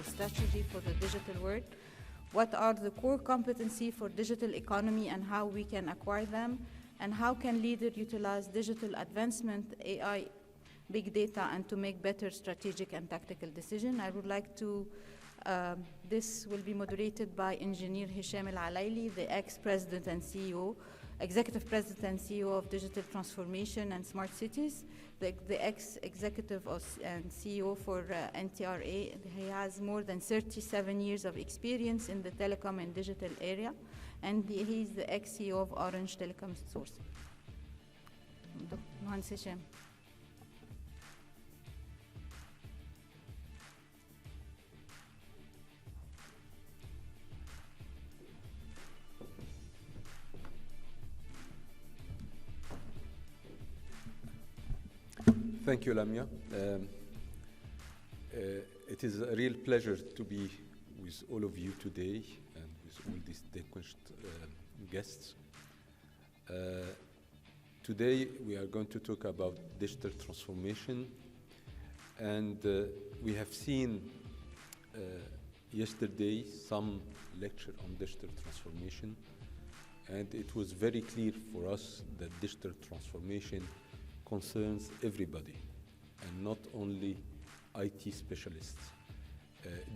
strategy for the digital world. What are the core competencies for digital economy and how we can acquire them? And how can leaders utilize digital advancement, AI, big data, and to make better strategic and tactical decisions? I would like to, this will be moderated by Engineer Hisham Al-Alaili, the ex-president and CEO, executive president and CEO of Digital Transformation and Smart Cities, the ex-executive and CEO for NTRA. He has more than 37 years of experience in the telecom and digital area, and he's the ex-CEO of Orange Telecom Source. Mohan Hisham. Thank you, Lamia. It is a real pleasure to be with all of you today and with all these distinguished guests. Today, we are going to talk about digital transformation. And we have seen yesterday some lecture on digital transformation. And it was very clear for us that digital transformation concerns everybody, and not only IT specialists.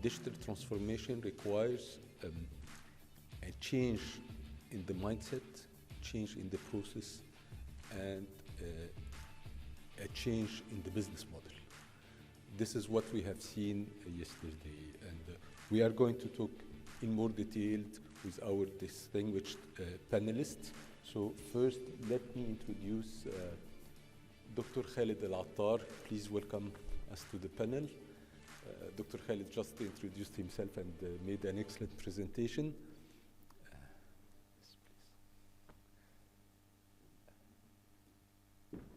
Digital transformation requires a change in the mindset, change in the process, and a change in the business model. This is what we have seen yesterday, and we are going to talk in more detail with our distinguished panelists. So first, let me introduce Dr. Khalid Al-Attar. Please welcome us to the panel. Dr. Khalid just introduced himself and made an excellent presentation. Yes, please.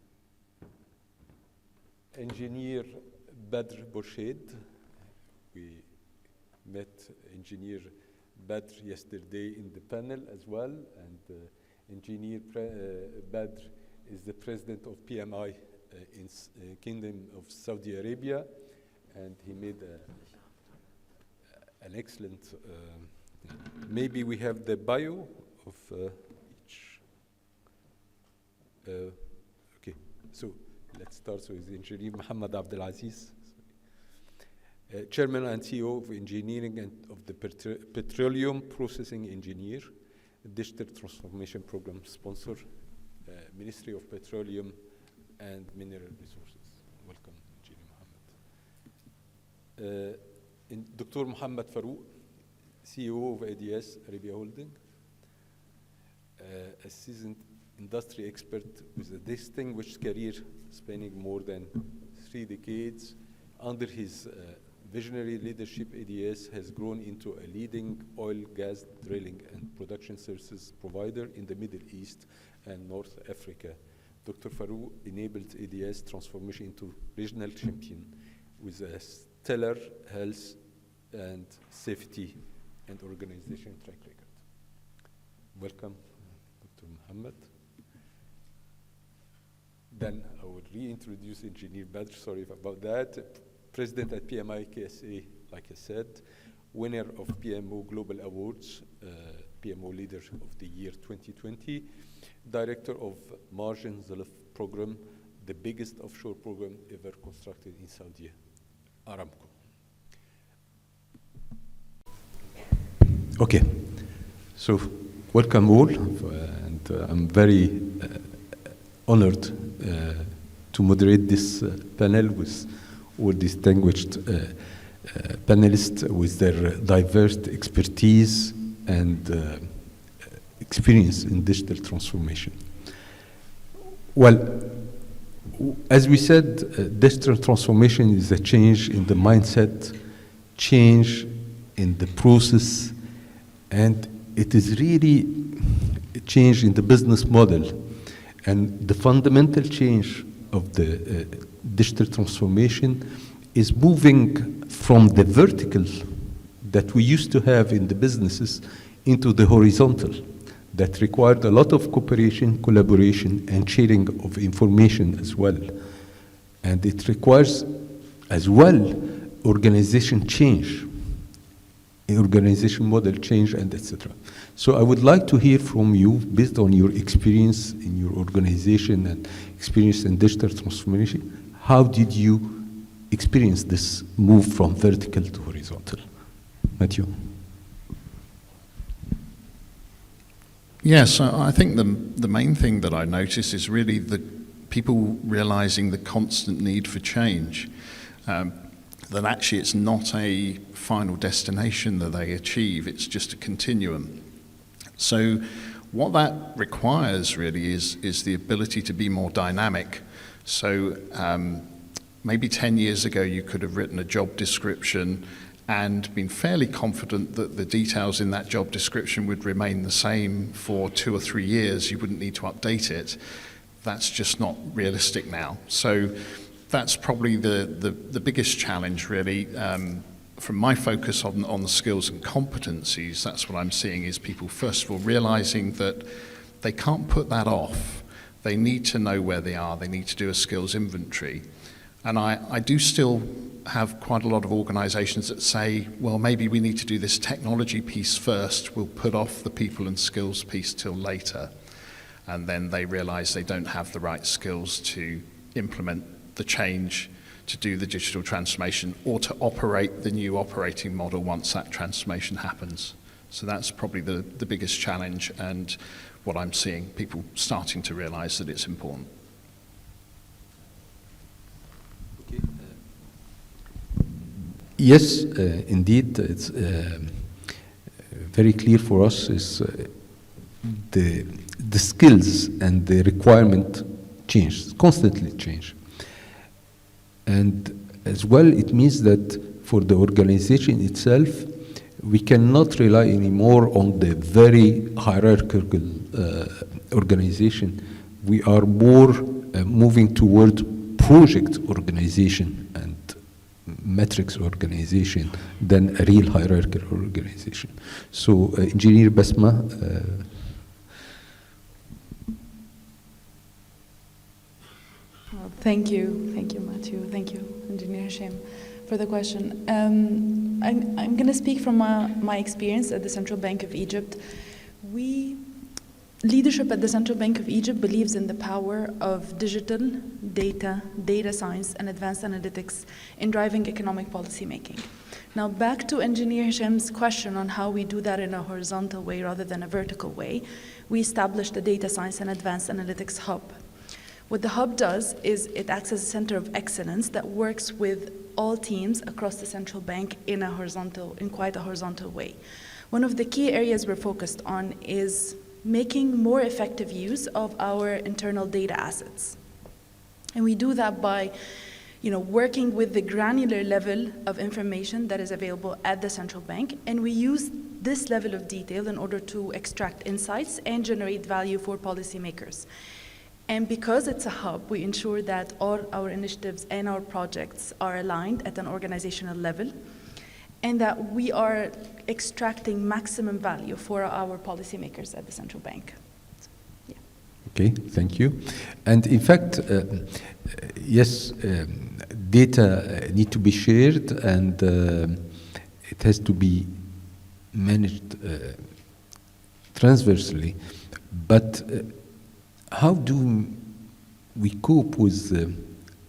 Engineer Badr Borshed. We met Engineer Badr yesterday in the panel as well, and Engineer Badr is the president of PMI in Kingdom of Saudi Arabia, and he made an excellent, maybe we have the bio of each. Okay, so let's start with Engineer Muhammad Abdelaziz, Chairman and CEO of Engineering and of the Petroleum Processing Engineer, Digital Transformation Program sponsor, Ministry of Petroleum and Mineral Resources. Welcome, Engineer Mohammed. Dr. Muhammad Farouk, CEO of ADS Arabia Holding, a seasoned industry expert with a distinguished career spanning more than 3 decades. Under his visionary leadership, ADS has grown into a leading oil, gas, drilling, and production services provider in the Middle East and North Africa. Dr. Farouk enabled ADS transformation into regional champion with a stellar health and safety and organization track record. Welcome, Dr. Muhammad. Then I will reintroduce Engineer Badr, sorry about that. President at PMI KSA, like I said, winner of PMO Global Awards, PMO Leader of the Year 2020, Director of Marjan Zalif Program, the biggest offshore program ever constructed in Saudi Aramco. Okay, so welcome all, and I'm very honored to moderate this panel with all distinguished panelists with their diverse expertise and experience in digital transformation. Well, as we said, digital transformation is a change in the mindset, change in the process, and it is really a change in the business model. And the fundamental change of the digital transformation is moving from the vertical that we used to have in the businesses into the horizontal that required a lot of cooperation, collaboration, and sharing of information as well. And it requires as well organization change, organization model change, and etc. So I would like to hear from you, based on your experience in your organization and experience in digital transformation, how did you experience this move from vertical to horizontal? Matthew. Yes, I think the main thing that I notice is really the people realizing the constant need for change. That actually it's not a final destination that they achieve, it's just a continuum. So what that requires really is the ability to be more dynamic. So maybe 10 years ago you could have written a job description and been fairly confident that the details in that job description would remain the same for 2 or 3 years. You wouldn't need to update it. That's just not realistic now. So that's probably the biggest challenge, really. From my focus on the skills and competencies, that's what I'm seeing is people, first of all, realizing that they can't put that off. They need to know where they are. They need to do a skills inventory. And I do still have quite a lot of organizations that say, well, maybe we need to do this technology piece first. We'll put off the people and skills piece till later. And then they realize they don't have the right skills to implement the change, to do the digital transformation, or to operate the new operating model once that transformation happens. So that's probably the biggest challenge, and what I'm seeing, people starting to realize that it's important. Okay. Yes, indeed, it's very clear for us is the skills and the requirement change, constantly change. And as well, it means that for the organization itself, we cannot rely anymore on the very hierarchical organization. We are more moving toward project organization and metrics organization than a real hierarchical organization. So, Engineer Basma. Thank you, Matthew. Thank you, Engineer Hashim, for the question. I'm going to speak from my experience at the Central Bank of Egypt. Leadership at the Central Bank of Egypt believes in the power of digital, data science, and advanced analytics in driving economic policy making. Now, back to Engineer Hashim's question on how we do that in a horizontal way rather than a vertical way, we established the Data Science and Advanced Analytics Hub. What the hub does is it acts as a center of excellence that works with all teams across the central bank in quite a horizontal way. One of the key areas we're focused on is making more effective use of our internal data assets. And we do that by working with the granular level of information that is available at the central bank, and we use this level of detail in order to extract insights and generate value for policymakers. And because it's a hub, we ensure that all our initiatives and our projects are aligned at an organizational level, and that we are extracting maximum value for our policymakers at the central bank. So, yeah. Okay, thank you. And in fact, yes, data need to be shared, and it has to be managed transversely, but how do we cope with the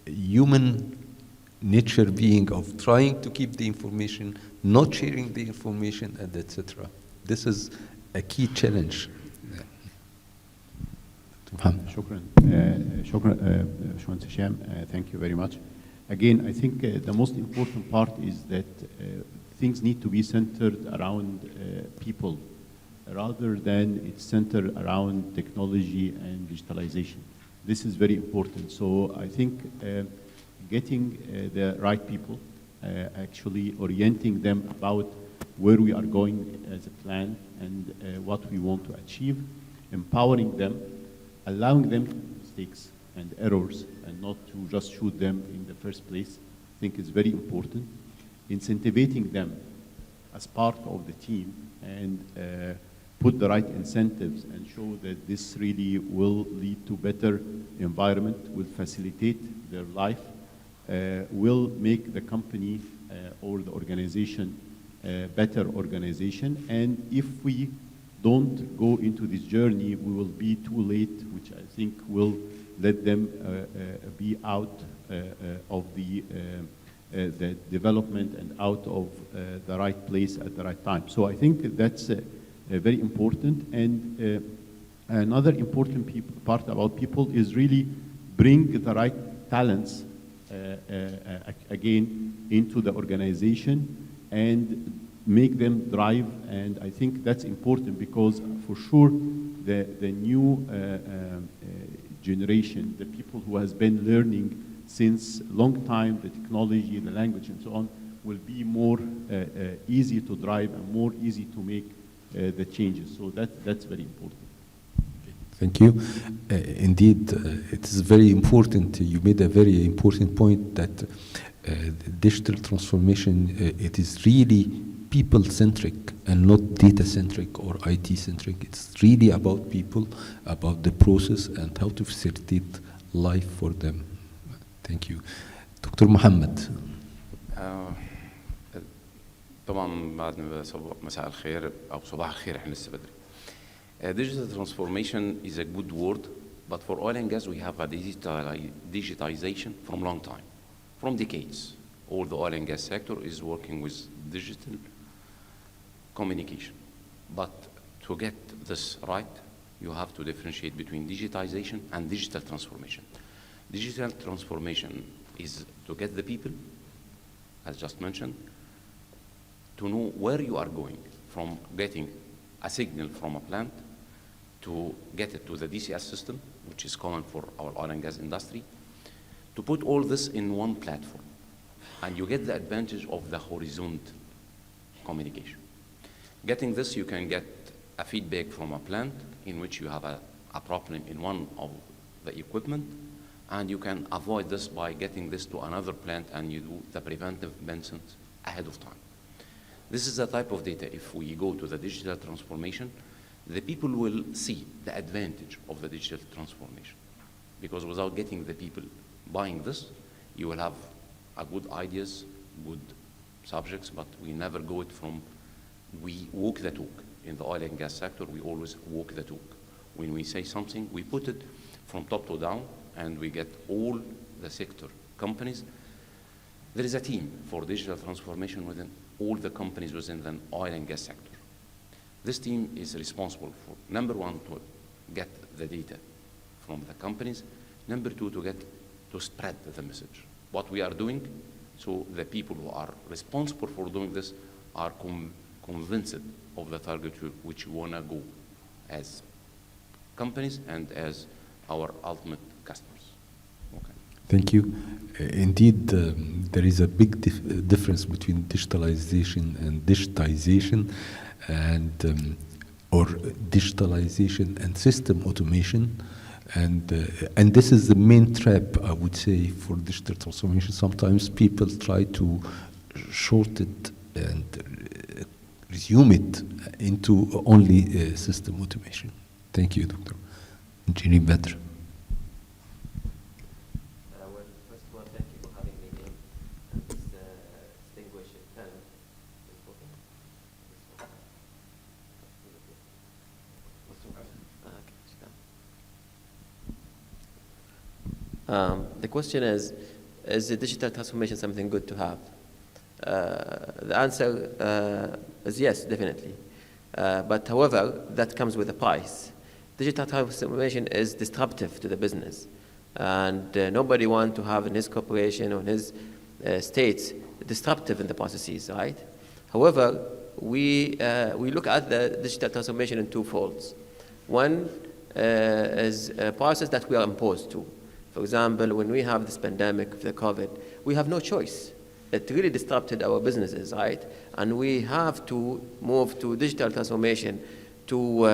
human nature being of trying to keep the information, not sharing the information, and etc.? This is a key challenge. شكرا Hisham. Thank you very much. Again, I think the most important part is that things need to be centered around people, rather than it's centered around technology and digitalization. This is very important. So I think getting the right people, actually orienting them about where we are going as a plan and what we want to achieve, empowering them, allowing them to make mistakes and errors and not to just shoot them in the first place, I think is very important. Incentivizing them as part of the team and put the right incentives and show that this really will lead to better environment, will facilitate their life, will make the company or the organization a better organization. And if we don't go into this journey, we will be too late, which I think will let them be out of the development and out of the right place at the right time. So I think that's very important. And another important part about people is really bring the right talents again into the organization and make them drive. And I think that's important because for sure the new generation, the people who has been learning since long time, the technology, the language and so on, will be more easy to drive and more easy to make the changes. So that's very important. Thank you. Indeed, it is very important. You made a very important point that digital transformation, it is really people-centric and not data-centric or IT-centric. It's really about people, about the process and how to facilitate life for them. Thank you. Dr. Mohammed. طبعا بعد مساء الخير أو صباح الخير احنا لسه بدري. Digital transformation is a good word, but for oil and gas we have a digitization from long time, from decades. All the oil and gas sector is working with digital communication. But to get this right, you have to differentiate between digitization and digital transformation. Digital transformation is to get the people, as just mentioned, to know where you are going, from getting a signal from a plant to get it to the DCS system, which is common for our oil and gas industry, to put all this in one platform. And you get the advantage of the horizontal communication. Getting this, you can get a feedback from a plant in which you have a problem in one of the equipment, and you can avoid this by getting this to another plant and you do the preventive maintenance ahead of time. This is the type of data. If we go to the digital transformation, the people will see the advantage of the digital transformation. Because without getting the people buying this, you will have a good ideas, good subjects, but we never go it from, we walk the talk. In the oil and gas sector, we always walk the talk. When we say something, we put it from top to down, and we get all the sector companies. There is a team for digital transformation within all the companies within the oil and gas sector. This team is responsible for, number one, to get the data from the companies. Number two, to spread the message. What we are doing, so the people who are responsible for doing this are convinced of the target which we want to go as companies and as our ultimate customers. Okay. Thank you. Indeed, there is a big difference between digitalization and digitization, and or digitalization and system automation, and this is the main trap, I would say, for digital transformation. Sometimes people try to short it and resume it into only system automation. Thank you, Dr. Engineer Badr. Well, first of all, thank you for having me here. And this distinguished panel. The question is the digital transformation something good to have? The answer is yes, definitely. But however, that comes with a price. Digital transformation is disruptive to the business. And nobody wants to have in his corporation or in his states disruptive in the processes, right? However, we look at the digital transformation in two folds. One is a process that we are imposed to. For example, when we have this pandemic, the COVID, we have no choice. It really disrupted our businesses, right? And we have to move to digital transformation to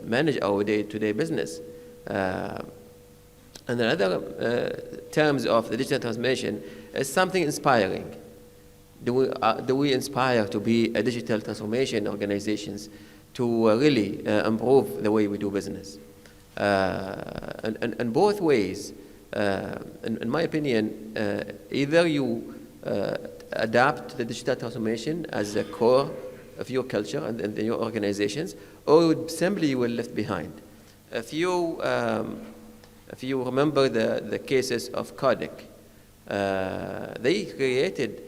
manage our day-to-day business. And another terms of the digital transformation is something inspiring. Do we inspire to be a digital transformation organizations to really improve the way we do business? And both ways, in my opinion, either you adapt the digital transformation as a core of your culture and your organizations, or simply you were left behind. If you remember the cases of Kodak, they created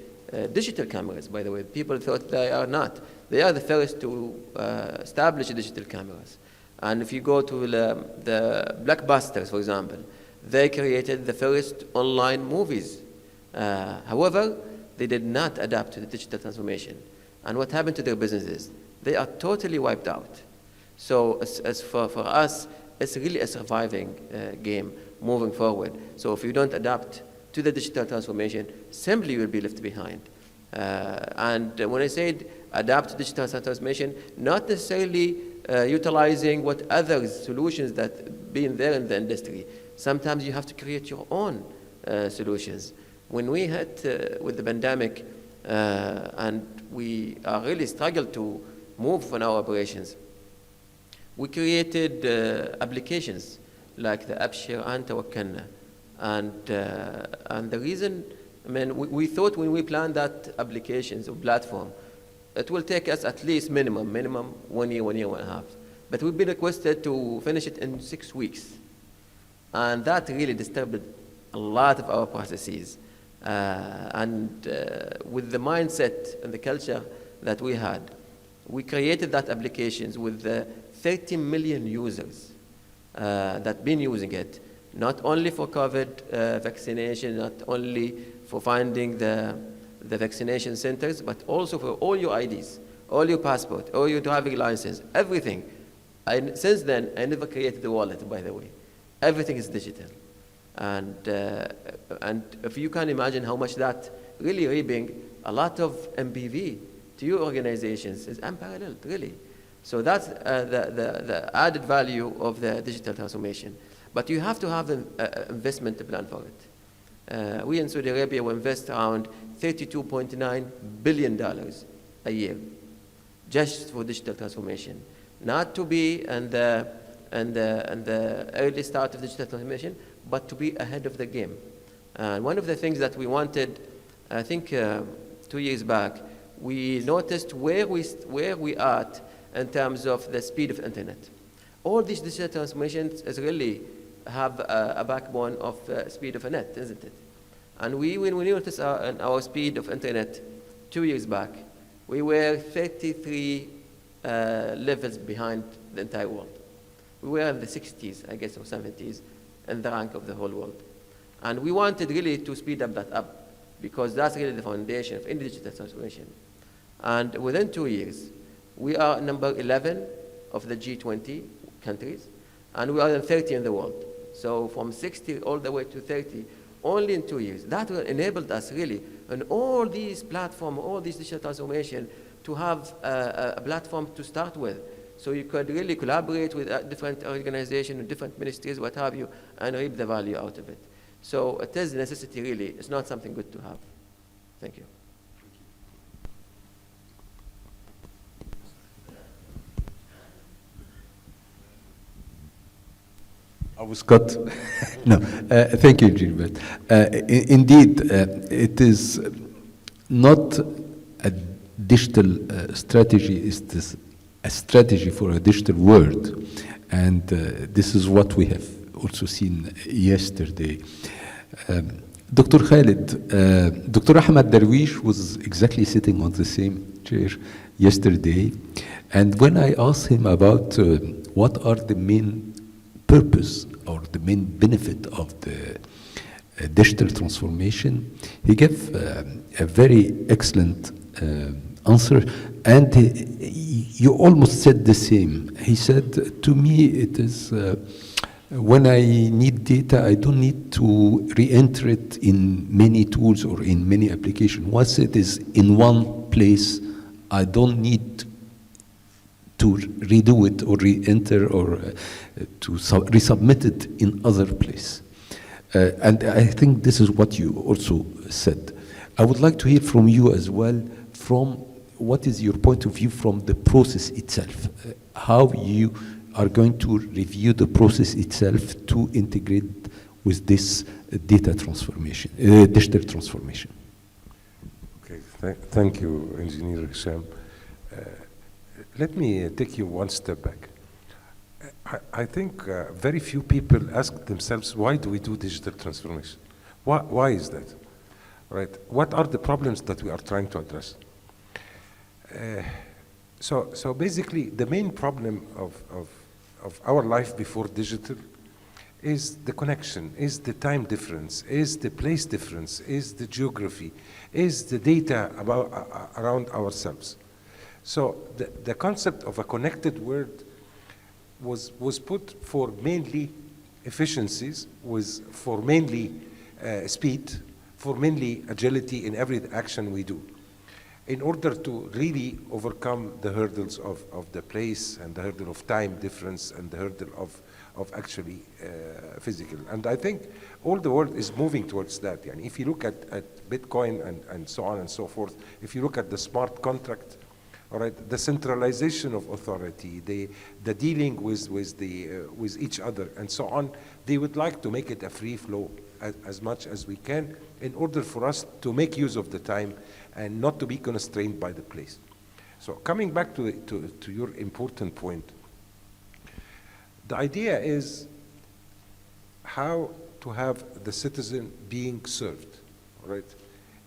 digital cameras, by the way. People thought they are not. They are the first to establish digital cameras. And if you go to the blockbusters, for example, they created the first online movies. However, they did not adapt to the digital transformation. And what happened to their businesses? They are totally wiped out. So as for us, it's really a surviving game moving forward. So if you don't adapt to the digital transformation, simply you will be left behind. And when I said adapt to digital transformation, not necessarily utilizing what other solutions that been there in the industry. Sometimes you have to create your own solutions. When we hit with the pandemic and we really struggled to move on our operations, we created applications like the Abshir and Tawakkalna. And the reason, I mean, we thought when we planned that applications or platform, it will take us at least minimum 1 year, 1 and a half. But we've been requested to finish it in 6 weeks. And that really disturbed a lot of our processes. With the mindset and the culture that we had, we created that applications with 30 million users that been using it, not only for COVID vaccination, not only for finding the vaccination centers, but also for all your IDs, all your passport, all your driving license, everything. Since then, I never created a wallet, by the way. Everything is digital. And if you can imagine how much that really reaping a lot of MPV to your organizations is unparalleled, really. So that's the added value of the digital transformation. But you have to have an investment plan for it. We in Saudi Arabia will invest around $32.9 billion a year just for digital transformation. Not to be in the early start of digital transformation, but to be ahead of the game. And one of the things that we wanted, I think 2 years back, we noticed where we are in terms of the speed of internet. All these digital transformations is really have a backbone of speed of a net, isn't it? And when we noticed our speed of internet 2 years back, we were 33 levels behind the entire world. We were in the 60s, I guess, or 70s, in the rank of the whole world. And we wanted really to speed that up, because that's really the foundation of any digital transformation. And within 2 years, we are number 11 of the G20 countries, and we are in 30 in the world. So from 60 all the way to 30, only in 2 years. That enabled us really, on all these platforms, all these digital transformation, to have a platform to start with. So you could really collaborate with different organizations, different ministries, what have you, and reap the value out of it. So it is a necessity, really. It's not something good to have. Thank you. I was cut. No, thank you, Gilbert. Indeed, it is not a digital strategy, it's a strategy for a digital world. And this is what we have also seen yesterday. Dr. Khalid, Dr. Ahmed Darwish was exactly sitting on the same chair yesterday. And when I asked him about what are the main purpose or the main benefit of the digital transformation, he gave a very excellent answer, and you almost said the same. He said, to me, it is when I need data, I don't need to re-enter it in many tools or in many applications. Once it is in one place, I don't need to redo it or re-enter or to resubmit it in other place. And I think this is what you also said. I would like to hear from you as well, from what is your point of view from the process itself, how you are going to review the process itself to integrate with this data transformation, digital transformation. Okay, thank you, Engineer Hisham. Let me take you one step back. I think very few people ask themselves, why do we do digital transformation? Why is that? Right? What are the problems that we are trying to address? So basically, the main problem of our life before digital is the connection, is the time difference, is the place difference, is the geography, is the data around ourselves. So the concept of a connected world was put for mainly efficiencies, for mainly speed, for mainly agility in every action we do, in order to really overcome the hurdles of the place and the hurdle of time difference and the hurdle of actually physical. And I think all the world is moving towards that. And if you look at Bitcoin and so on and so forth, if you look at the smart contract, all right, the centralization of authority, the dealing with each other and so on, they would like to make it a free flow as much as we can in order for us to make use of the time and not to be constrained by the place. So coming back to your important point, the idea is how to have the citizen being served, right,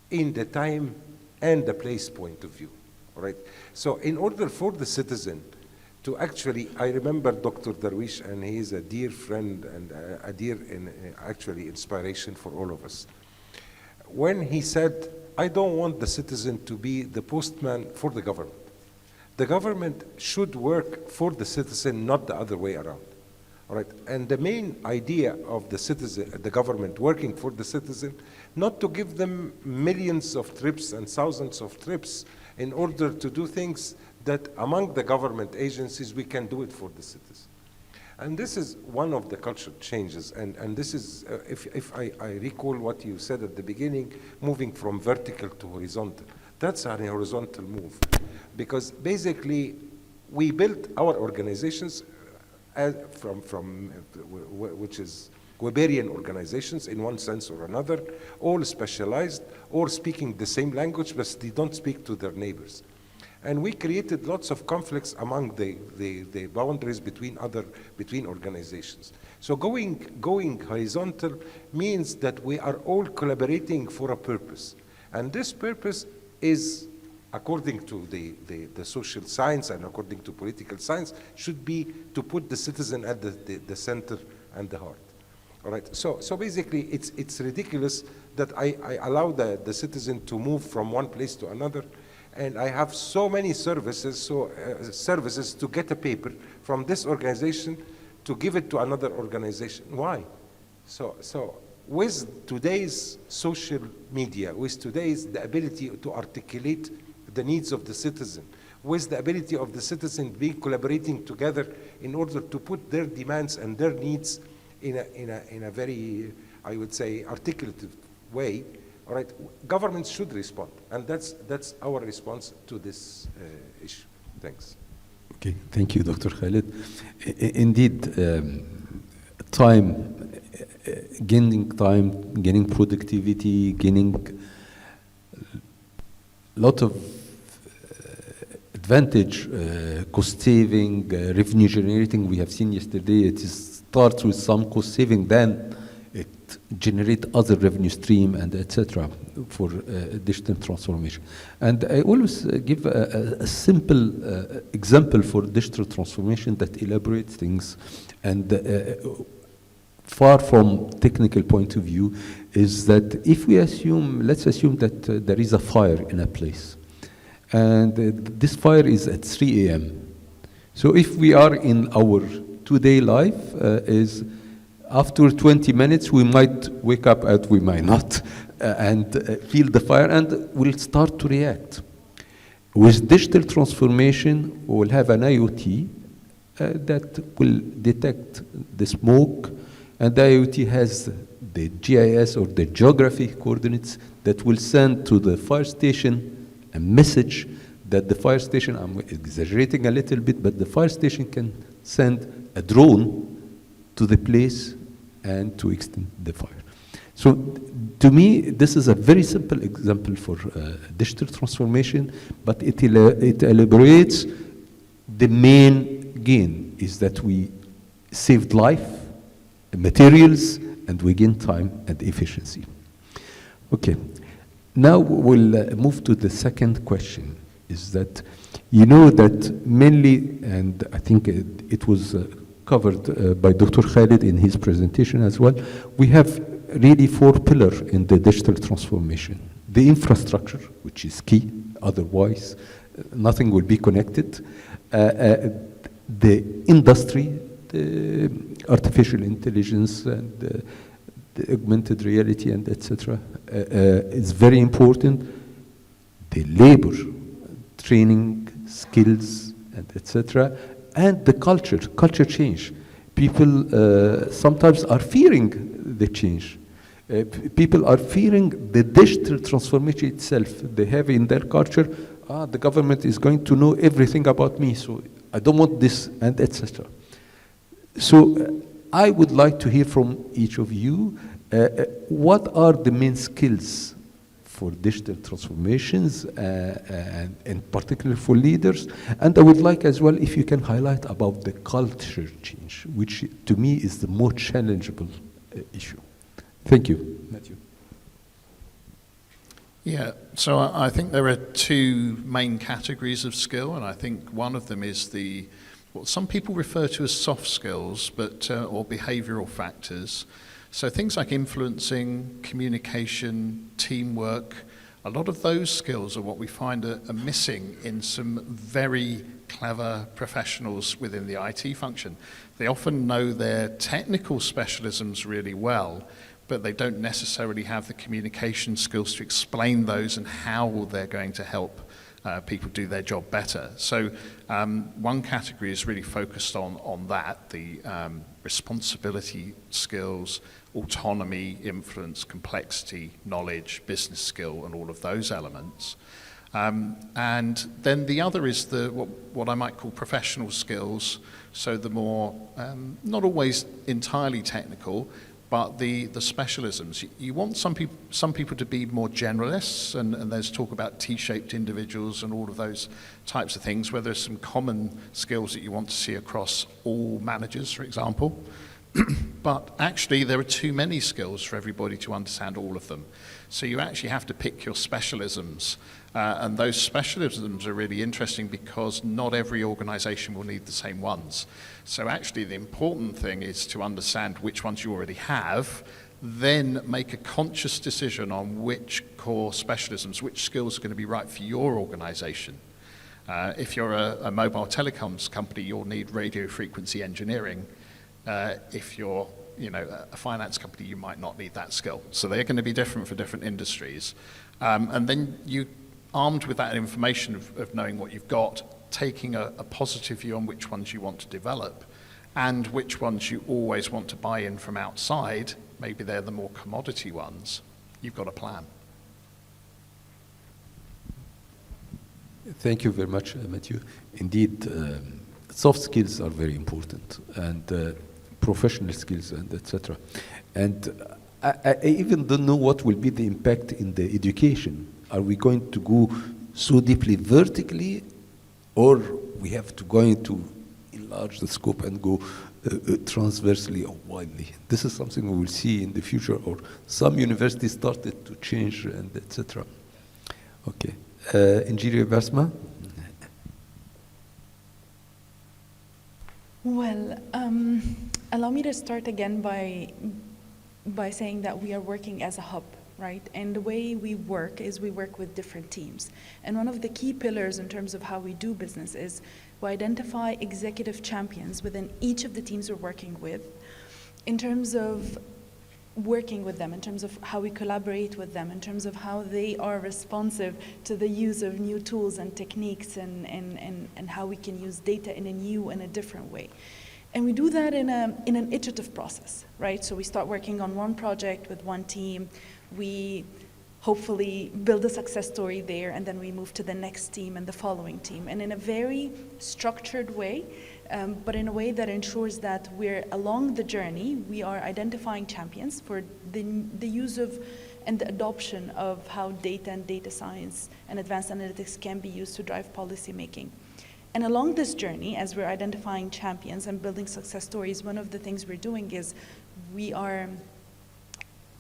in the time and the place point of view, right? So in order for the citizen to actually, I remember Dr. Darwish, and he is a dear friend and a dear actually inspiration for all of us. When he said, I don't want the citizen to be the postman for the government. The government should work for the citizen, not the other way around. All right, and the main idea of the citizen, the government working for the citizen, not to give them millions of trips and thousands of trips in order to do things that among the government agencies we can do it for the citizen. And this is one of the cultural changes, and this is, if I recall what you said at the beginning, moving from vertical to horizontal. That's a horizontal move, because basically we built our organizations from which is Weberian organizations in one sense or another, all specialized, all speaking the same language, but they don't speak to their neighbors. And we created lots of conflicts among the boundaries between organizations. So going horizontal means that we are all collaborating for a purpose. And this purpose is, according to the social science and according to political science, should be to put the citizen at the center and the heart. All right. So basically, it's ridiculous that I allow the citizen to move from one place to another, and I have so many services to get a paper from this organization to give it to another organization. Why? So with today's social media, with today's the ability to articulate the needs of the citizen, with the ability of the citizen being collaborating together in order to put their demands and their needs in a very, I would say, articulated way, all right, governments should respond, and that's our response to this issue. Thanks. Okay, thank you, Dr. Khalid. Indeed, gaining productivity, gaining a lot of advantage, cost saving, revenue generating. We have seen yesterday it starts with some cost saving, then it generates other revenue stream and etc. for digital transformation. And I always give a simple example for digital transformation that elaborates things, and far from technical point of view, is that if we assume, let's assume that there is a fire in a place, and this fire is at 3 a.m. So if we are in our two-day life, is after 20 minutes, we might wake up and we might not, and feel the fire, and we'll start to react. With digital transformation, we'll have an IoT that will detect the smoke, and the IoT has the GIS or the geography coordinates that will send to the fire station a message that the fire station, I'm exaggerating a little bit, but the fire station can send a drone to the place and to extend the fire. So to me, this is a very simple example for digital transformation, but it elaborates the main gain is that we saved life, materials, and we gain time and efficiency. Okay, now we'll move to the second question, is that you know that mainly, and I think it was covered by Dr. Khalid in his presentation as well, we have really 4 pillars in the digital transformation. The infrastructure, which is key, otherwise nothing will be connected. The industry, the artificial intelligence and the augmented reality and etc. Is very important. The labor, training, skills and etc. And the culture change. People sometimes are fearing the change. People are fearing the digital transformation itself. They have in their culture, the government is going to know everything about me, so I don't want this, and etc. So I would like to hear from each of you, what are the main skills for digital transformations, and particularly for leaders? And I would like as well if you can highlight about the culture change, which to me is the most challengeable issue. Thank you, Matthew. Yeah, so I think there are 2 main categories of skill, and I think one of them is what some people refer to as soft skills, but or behavioral factors. So things like influencing, communication, teamwork, a lot of those skills are what we find are missing in some very clever professionals within the IT function. They often know their technical specialisms really well, but they don't necessarily have the communication skills to explain those and how they're going to help people do their job better. So one category is really focused on that, the responsibility skills, autonomy, influence, complexity, knowledge, business skill, and all of those elements. And then the other is what I might call professional skills, so the more, not always entirely technical, but the specialisms. You want some people to be more generalists, and there's talk about T-shaped individuals and all of those types of things, where there's some common skills that you want to see across all managers, for example. But actually, there are too many skills for everybody to understand all of them. So you actually have to pick your specialisms. And those specialisms are really interesting because not every organization will need the same ones. So actually, the important thing is to understand which ones you already have, then make a conscious decision on which core specialisms, which skills are going to be right for your organization. If you're a mobile telecoms company, you'll need radio frequency engineering. If you're a finance company, you might not need that skill. So they're going to be different for different industries. And then you, armed with that information of knowing what you've got, taking a positive view on which ones you want to develop and which ones you always want to buy in from outside, maybe they're the more commodity ones, you've got a plan. Thank you very much, Matthew. Indeed, soft skills are very important, and professional skills and etc. And I even don't know what will be the impact in the education. Are we going to go so deeply vertically, or we have to go into enlarge the scope and go transversely or widely? This is something we will see in the future, or some universities started to change and etc. Okay, Engineer Basma. Well, allow me to start again by saying that we are working as a hub, right? And the way we work is we work with different teams. And one of the key pillars in terms of how we do business is we identify executive champions within each of the teams we're working with in terms of working with them, in terms of how we collaborate with them, in terms of how they are responsive to the use of new tools and techniques and how we can use data in a new and a different way. And we do that in an iterative process, right? So we start working on one project with one team. We hopefully build a success story there, and then we move to the next team and the following team. And in a very structured way, but in a way that ensures that we're along the journey, we are identifying champions for the use of and the adoption of how data and data science and advanced analytics can be used to drive policy making. And along this journey, as we're identifying champions and building success stories, one of the things we're doing is we are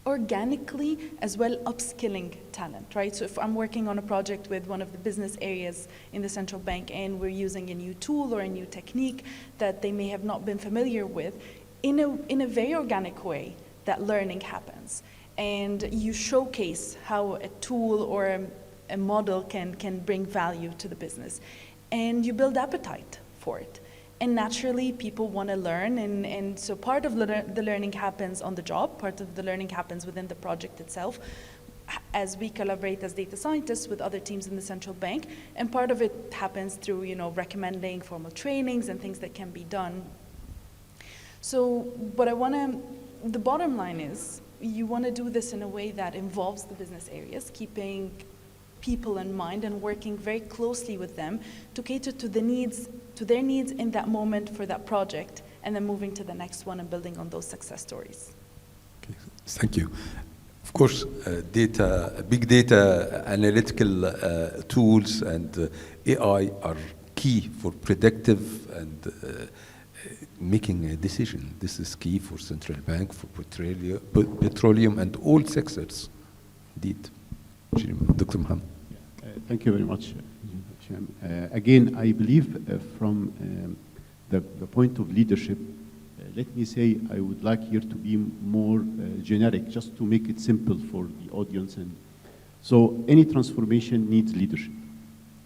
organically as well upskilling talent, right? So if I'm working on a project with one of the business areas in the central bank and we're using a new tool or a new technique that they may have not been familiar with, in a very organic way, that learning happens. And you showcase how a tool or a model can bring value to the business. And you build appetite for it. And naturally, people want to learn, and so part of the learning happens on the job, part of the learning happens within the project itself, as we collaborate as data scientists with other teams in the central bank, and part of it happens through, recommending formal trainings and things that can be done. So the bottom line is, you want to do this in a way that involves the business areas, keeping people in mind and working very closely with them to cater to their needs in that moment for that project, and then moving to the next one and building on those success stories. Okay. Thank you. Of course, big data, analytical tools, and AI are key for predictive and making a decision. This is key for central bank, for petroleum, and all sectors. Indeed. Dr. Mohammed. Thank you very much, Hisham. Again, I believe from the point of leadership, let me say I would like here to be more generic, just to make it simple for the audience. And so any transformation needs leadership,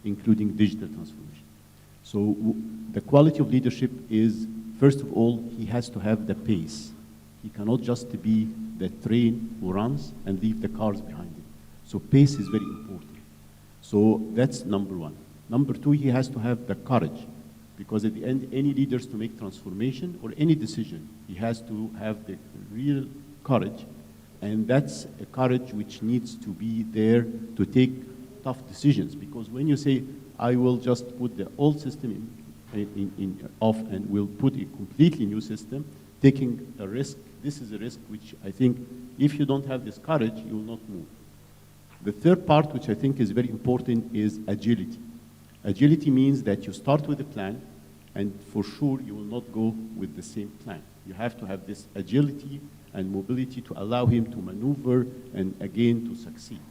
including digital transformation. So the quality of leadership is, first of all, he has to have the pace. He cannot just be the train who runs and leave the cars behind him. So pace is very important. So that's number one. Number two, he has to have the courage, because at the end, any leaders to make transformation or any decision, he has to have the real courage, and that's a courage which needs to be there to take tough decisions. Because when you say, I will just put the old system off and will put a completely new system, taking a risk, this is a risk which I think if you don't have this courage, you will not move. The third part, which I think is very important, is agility. Agility means that you start with a plan, and for sure you will not go with the same plan. You have to have this agility and mobility to allow him to maneuver and again to succeed.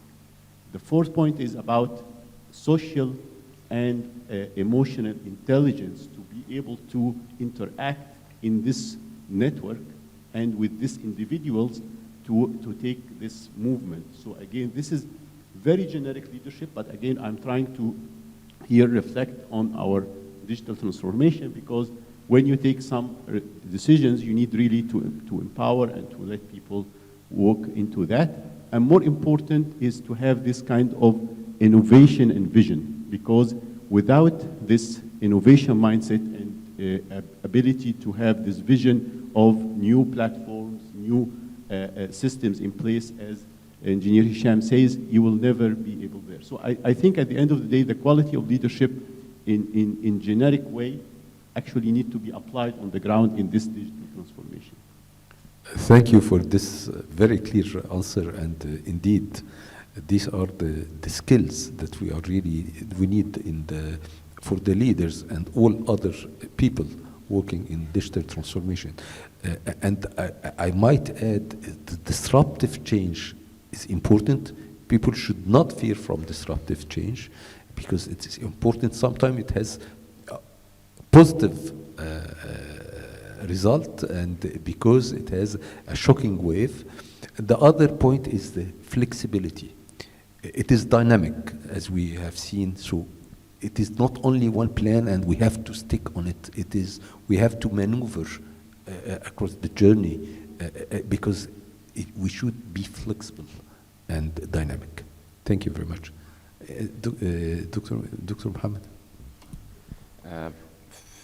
The fourth point is about social and emotional intelligence, to be able to interact in this network and with these individuals to take this movement. So again, this is very generic leadership, but again, I'm trying to here reflect on our digital transformation, because when you take some decisions, you need really to empower and to let people walk into that. And more important is to have this kind of innovation and vision, because without this innovation mindset and ability to have this vision of new platforms, new systems in place, as Engineer Hisham says, you will never be able there. So I think at the end of the day, the quality of leadership in generic way actually need to be applied on the ground in this digital transformation. Thank you for this very clear answer, and indeed, these are the skills that we need for the leaders and all other people working in digital transformation. And I might add, the disruptive change is important. People should not fear from disruptive change, because it is important. Sometimes it has a positive result, and because it has a shocking wave. The other point is the flexibility. It is dynamic, as we have seen, so it is not only one plan and we have to stick on it. We have to maneuver across the journey, because we should be flexible and dynamic. Thank you very much. Dr. Mohammed.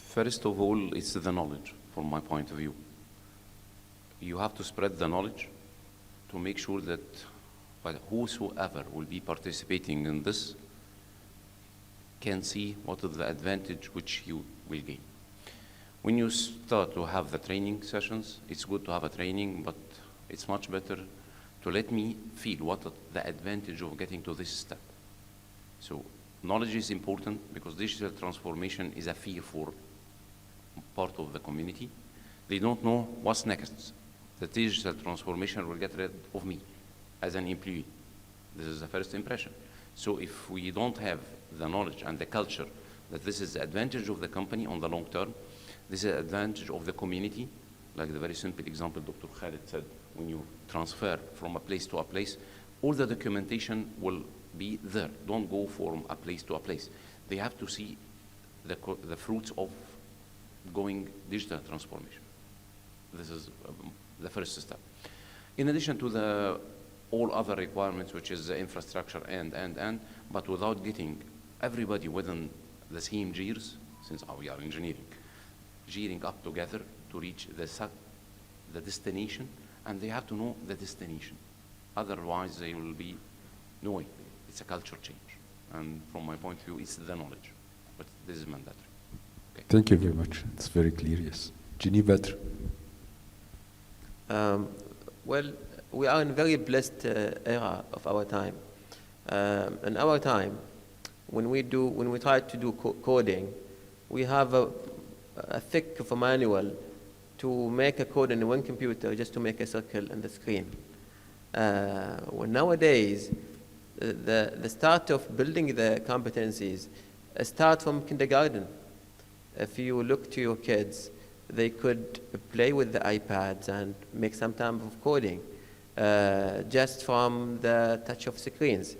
First of all, it's the knowledge, from my point of view. You have to spread the knowledge to make sure that but whosoever will be participating in this can see what is the advantage which you will gain. When you start to have the training sessions, it's good to have a training, but it's much better to let me feel what the advantage of getting to this step. So knowledge is important because digital transformation is a fear for part of the community. They don't know what's next. The digital transformation will get rid of me as an employee. This is the first impression. So if we don't have the knowledge and the culture that this is the advantage of the company on the long term, this is the advantage of the community, like the very simple example Dr. Khalid said, when you transfer from a place to a place, all the documentation will be there. Don't go from a place to a place. They have to see the fruits of going digital transformation. This is the first step. In addition to all other requirements, which is the infrastructure but without getting everybody within the same gears, since we are engineering, gearing up together to reach the destination, and they have to know the destination. Otherwise, they will be no way. It's a culture change. And from my point of view, it's the knowledge. But this is mandatory. Okay. Thank you very much. It's very clear, yes. Jeannie Badr. Well, we are in a very blessed era of our time. In our time, when we try to do coding, we have a thick of a manual to make a code in one computer just to make a circle in the screen. Well, nowadays, the start of building the competencies start from kindergarten. If you look to your kids, they could play with the iPads and make some type of coding just from the touch of screens.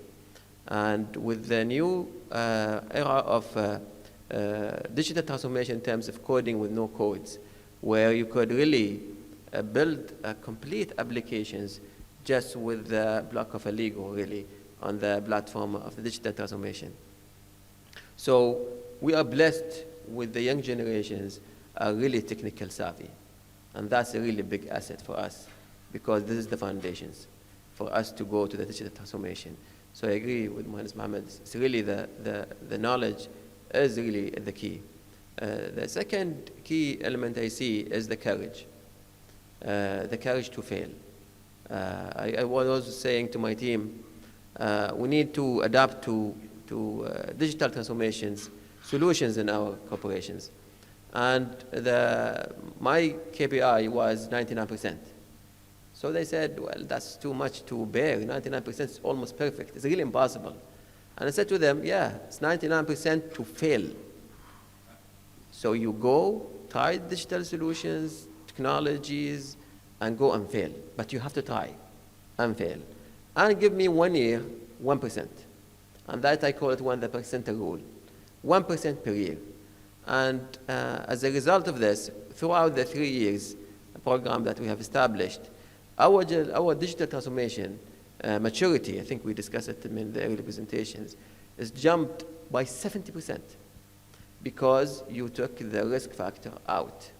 And with the new era of digital transformation in terms of coding with no codes, where you could really build complete applications just with the block of a Lego, really, on the platform of the digital transformation. So we are blessed with the young generations are really technical savvy. And that's a really big asset for us because this is the foundations for us to go to the digital transformation. So I agree with Mohannes Mohammed. It's really the knowledge is really the key. The second key element I see is the courage to fail. I was also saying to my team, we need to adapt to digital transformations, solutions in our corporations. And my KPI was 99%. So they said, well, that's too much to bear. 99% is almost perfect. It's really impossible. And I said to them, yeah, it's 99% to fail. So you go, try digital solutions, technologies, and go and fail. But you have to try and fail. And give me 1 year, 1%. And that I call it the percentile rule. 1% per year. And as a result of this, throughout the 3 years program that we have established, our digital transformation maturity, I think we discussed it in the early presentations, is jumped by 70% because you took the risk factor out.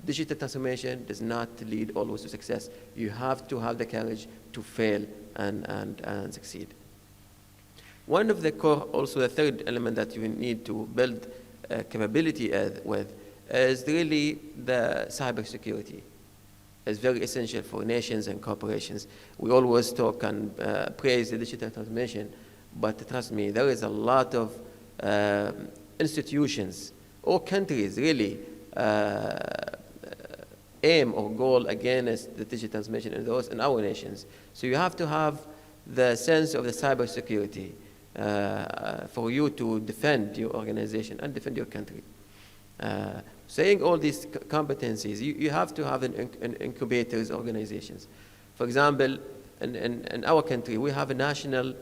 Digital transformation does not lead always to success. You have to have the courage to fail and succeed. One of the core, also the third element that you need to build capability with is really the cybersecurity. It's very essential for nations and corporations. We always talk and praise the digital transformation, but trust me, there is a lot of institutions or countries really aim or goal against the digital transformation in our nations. So you have to have the sense of the cybersecurity for you to defend your organization and defend your country. Saying all these competencies, you have to have an incubators organizations. For example, in our country, we have a national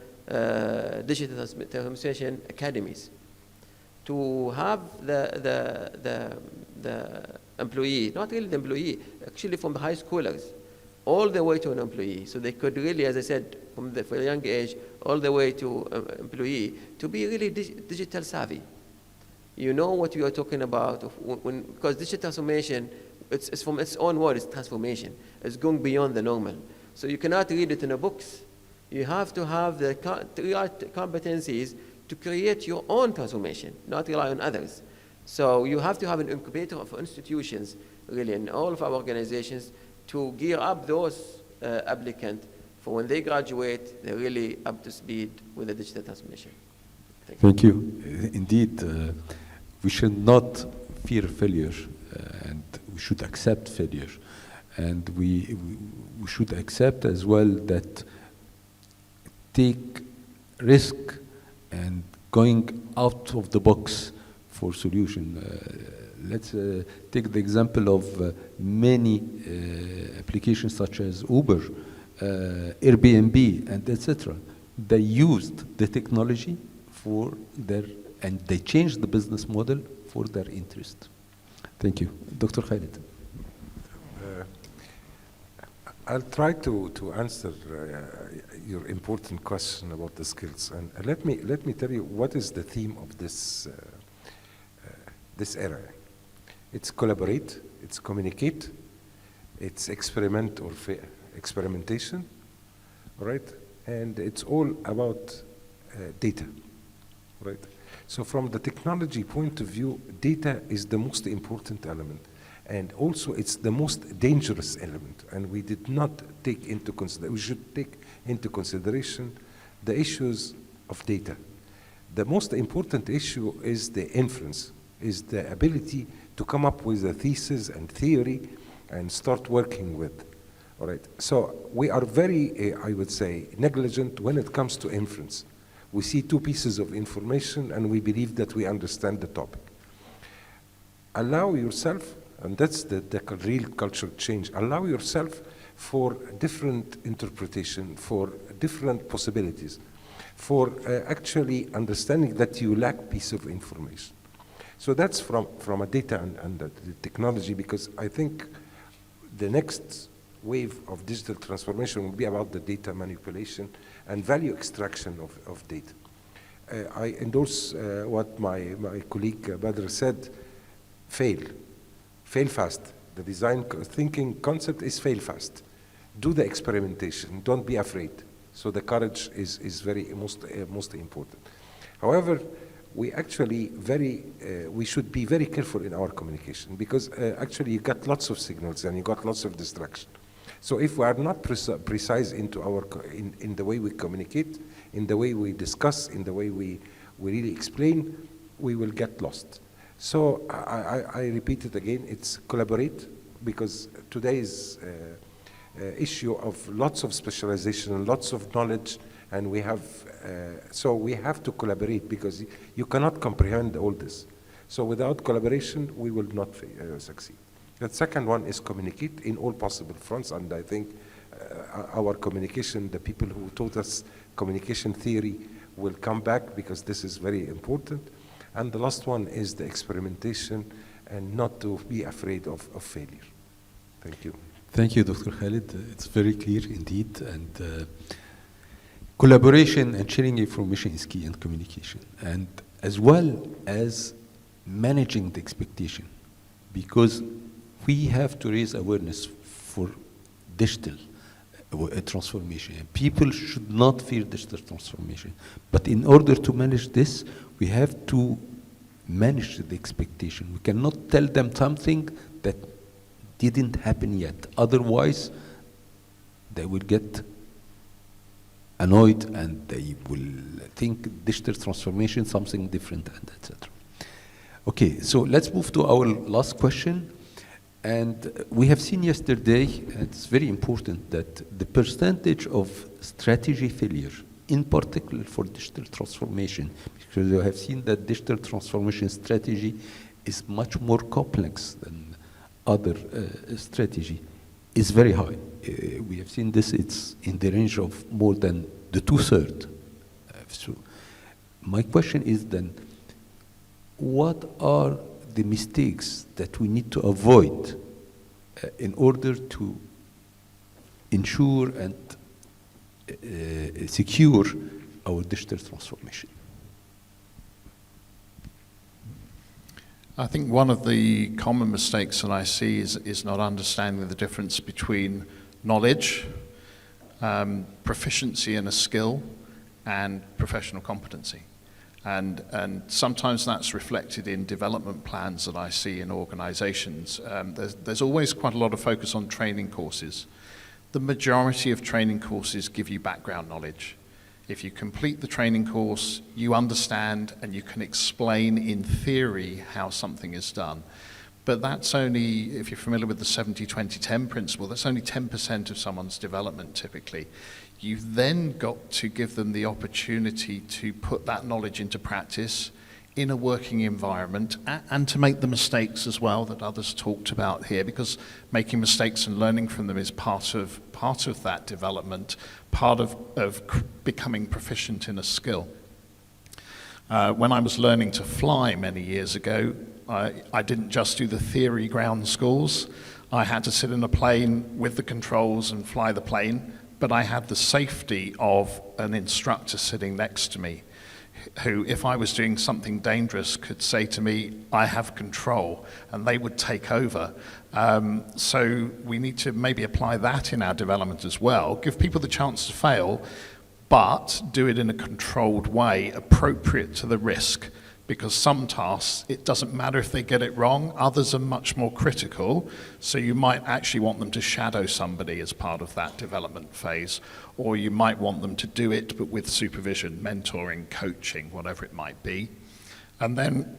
digital transformation academies. To have the employee, not really the employee, actually from the high schoolers, all the way to an employee. So they could really, as I said, from for a young age, all the way to employee, to be really digital savvy. You know what you are talking about, because digital transformation, it's from its own word, it's transformation. It's going beyond the normal. So you cannot read it in the books. You have to have the right competencies to create your own transformation, not rely on others. So you have to have an incubator of institutions, really, in all of our organizations, to gear up those applicants for when they graduate, they're really up to speed with the digital transformation. Thank you. Indeed, we should not fear failure, and we should accept failure. And we should accept as well that take risk and going out of the box for solution. Let's take the example of many applications such as Uber, Airbnb, and etc. They used the technology for and they changed the business model for their interest. Thank you. Dr. Khalid. I'll try to answer your important question about the skills. And let me tell you what is the theme of this era. It's collaborate, it's communicate, it's experiment or experimentation, right? And it's all about data, right? So from the technology point of view, data is the most important element. And also it's the most dangerous element. And we did not take into consideration, we should take into consideration the issues of data. The most important issue is the inference, is the ability to come up with a thesis and theory and start working with. All right. So we are very, I would say, negligent when it comes to inference. We see two pieces of information and we believe that we understand the topic. Allow yourself, and that's the real cultural change, allow yourself for different interpretation, for different possibilities, for actually understanding that you lack piece of information. So that's from a data and the technology, because I think the next wave of digital transformation will be about the data manipulation and value extraction of data. I endorse what my colleague Badr said, fail fast. The design thinking concept is fail fast. Do the experimentation, don't be afraid. So the courage is very most important. However, we actually we should be very careful in our communication, because actually you got lots of signals and you got lots of distraction. So if we are not precise in the way we communicate, in the way we discuss, in the way we really explain, we will get lost. So I repeat it again, it's collaborate, because today's issue of lots of specialization and lots of knowledge, and we have, so we have to collaborate, because you cannot comprehend all this. So without collaboration, we will not succeed. The second one is communicate in all possible fronts, and I think our communication, the people who taught us communication theory will come back, because this is very important. And the last one is the experimentation, and not to be afraid of failure. Thank you. Thank you, Dr. Khalid. It's very clear indeed. And collaboration and sharing information is key in communication, and as well as managing the expectation, because we have to raise awareness for digital transformation. And people should not fear digital transformation. But in order to manage this, we have to manage the expectation. We cannot tell them something that didn't happen yet. Otherwise, they will get annoyed and they will think digital transformation something different, and etc. Okay, so let's move to our last question. And we have seen yesterday, and it's very important, that the percentage of strategy failure, in particular for digital transformation, because we have seen that digital transformation strategy is much more complex than other strategy, is very high. We have seen this, it's in the range of more than the 2/3. So my question is then, what are the mistakes that we need to avoid in order to ensure and secure our digital transformation? I think one of the common mistakes that I see is not understanding the difference between knowledge proficiency in a skill, and professional competency. And sometimes that's reflected in development plans that I see in organizations. There's always quite a lot of focus on training courses. The majority of training courses give you background knowledge. If you complete the training course, you understand and you can explain in theory how something is done. But that's only, if you're familiar with the 70-20-10 principle, that's only 10% of someone's development typically. You've then got to give them the opportunity to put that knowledge into practice in a working environment and to make the mistakes as well that others talked about here, because making mistakes and learning from them is part of that development, part of becoming proficient in a skill. When I was learning to fly many years ago, I didn't just do the theory ground schools. I had to sit in a plane with the controls and fly the plane, but I had the safety of an instructor sitting next to me who, if I was doing something dangerous, could say to me, I have control, and they would take over. So we need to maybe apply that in our development as well, give people the chance to fail, but do it in a controlled way, appropriate to the risk. Because some tasks, it doesn't matter if they get it wrong, others are much more critical, so you might actually want them to shadow somebody as part of that development phase, or you might want them to do it but with supervision, mentoring, coaching, whatever it might be. And then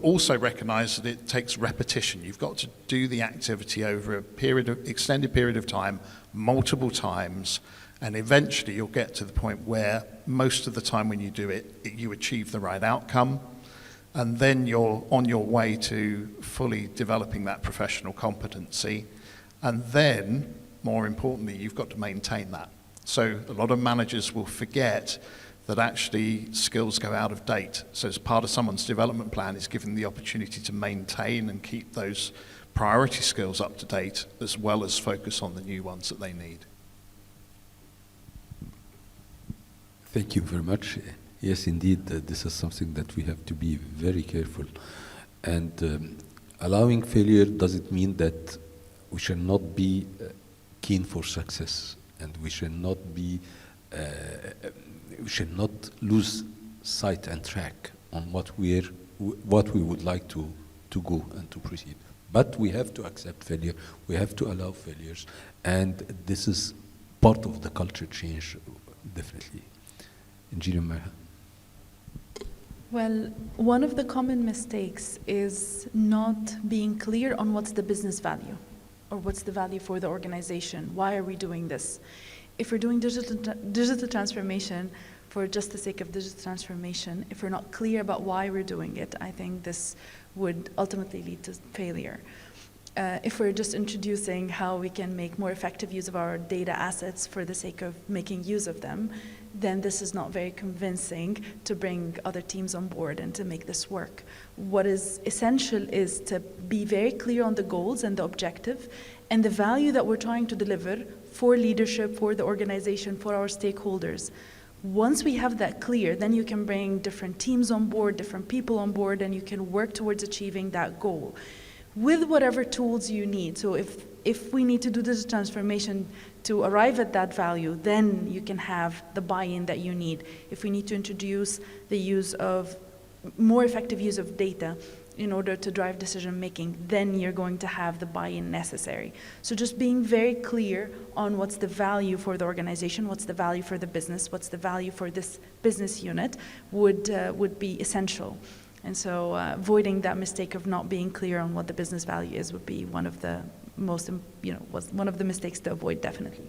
also recognize that it takes repetition. You've got to do the activity over a extended period of time, multiple times, and eventually you'll get to the point where most of the time when you do it, you achieve the right outcome. And then you're on your way to fully developing that professional competency. And then, more importantly, you've got to maintain that. So a lot of managers will forget that actually skills go out of date. So as part of someone's development plan is giving the opportunity to maintain and keep those priority skills up to date, as well as focus on the new ones that they need. Thank you very much. Yes, indeed, this is something that we have to be very careful. And allowing failure doesn't mean that we shall not be keen for success, and we shall not be, we shall not lose sight and track on what we would like to go and to proceed. But we have to accept failure. We have to allow failures, and this is part of the culture change, definitely. Engineer Maha. Well, one of the common mistakes is not being clear on what's the business value or what's the value for the organization. Why are we doing this? If we're doing digital transformation for just the sake of digital transformation, if we're not clear about why we're doing it, I think this would ultimately lead to failure. If we're just introducing how we can make more effective use of our data assets for the sake of making use of them, then this is not very convincing to bring other teams on board and to make this work. What is essential is to be very clear on the goals and the objective and the value that we're trying to deliver for leadership, for the organization, for our stakeholders. Once we have that clear, then you can bring different teams on board, different people on board, and you can work towards achieving that goal with whatever tools you need. So if we need to do this transformation to arrive at that value, then you can have the buy-in that you need. If we need to introduce the use of more effective use of data in order to drive decision making, then you're going to have the buy-in necessary. So just being very clear on what's the value for the organization, what's the value for the business, what's the value for this business unit would be essential. And so avoiding that mistake of not being clear on what the business value is would be one of the most, was one of the mistakes to avoid, definitely.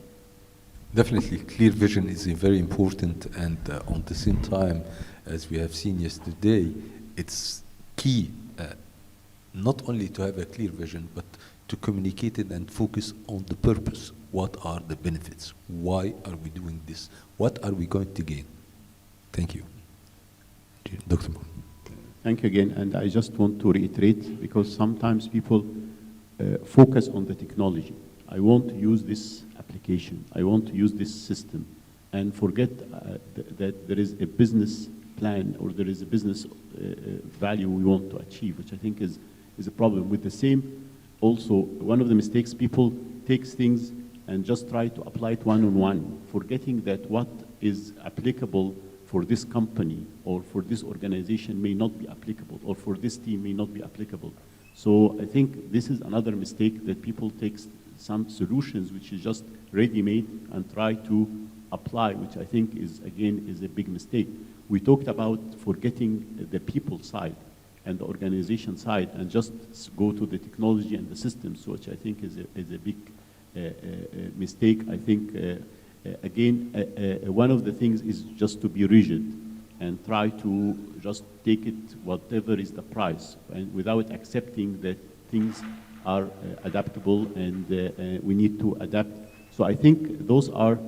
Definitely, clear vision is very important, and on the same time, as we have seen yesterday, it's key not only to have a clear vision, but to communicate it and focus on the purpose. What are the benefits? Why are we doing this? What are we going to gain? Thank you. Dr. Moore. Thank you again, and I just want to reiterate, because sometimes people focus on the technology. I want to use this application, I want to use this system, and forget that there is a business plan or there is a business value we want to achieve, which I think is a problem. With the same, also, one of the mistakes, people takes things and just try to apply it one-on-one, forgetting that what is applicable for this company or for this organization may not be applicable, or for this team may not be applicable. So I think this is another mistake, that people take some solutions which is just ready-made and try to apply, which I think is, again, is a big mistake. We talked about forgetting the people side and the organization side and just go to the technology and the systems, which I think is a big mistake. I think, again, one of the things is just to be rigid and try to just take it whatever is the price, and without accepting that things are adaptable and we need to adapt. So I think those are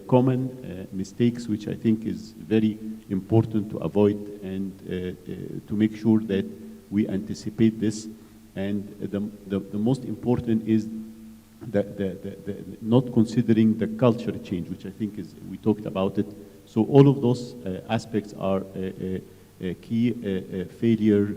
common mistakes which I think is very important to avoid, and to make sure that we anticipate this. And the most important is not considering the culture change, which I think is, we talked about it. So all of those aspects are key failure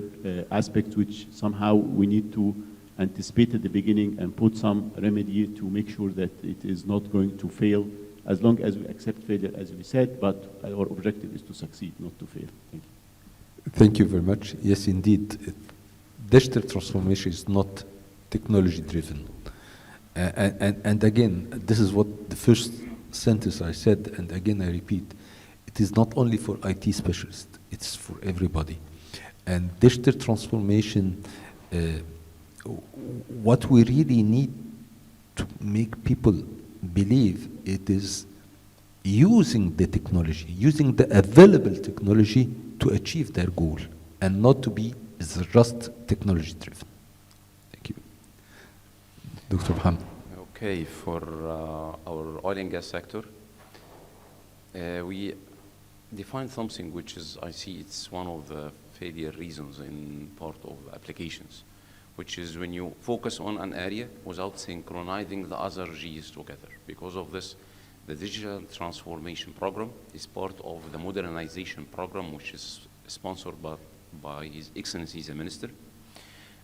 aspects which somehow we need to anticipate at the beginning and put some remedy to make sure that it is not going to fail, as long as we accept failure, as we said, but our objective is to succeed, not to fail. Thank you. Thank you very much. Yes, indeed. Digital transformation is not technology driven. And again, this is what the first sentence I said, and again I repeat, it is not only for IT specialists, it's for everybody. And digital transformation, what we really need to make people believe, it is using the technology, using the available technology to achieve their goal, and not to be just technology driven. Thank you. Dr. Mohammed. Okay, for our oil and gas sector, we define something which is, I see it's one of the failure reasons in part of applications, which is when you focus on an area without synchronizing the other G's together. Because of this, the digital transformation program is part of the modernization program, which is sponsored by His Excellency the Minister.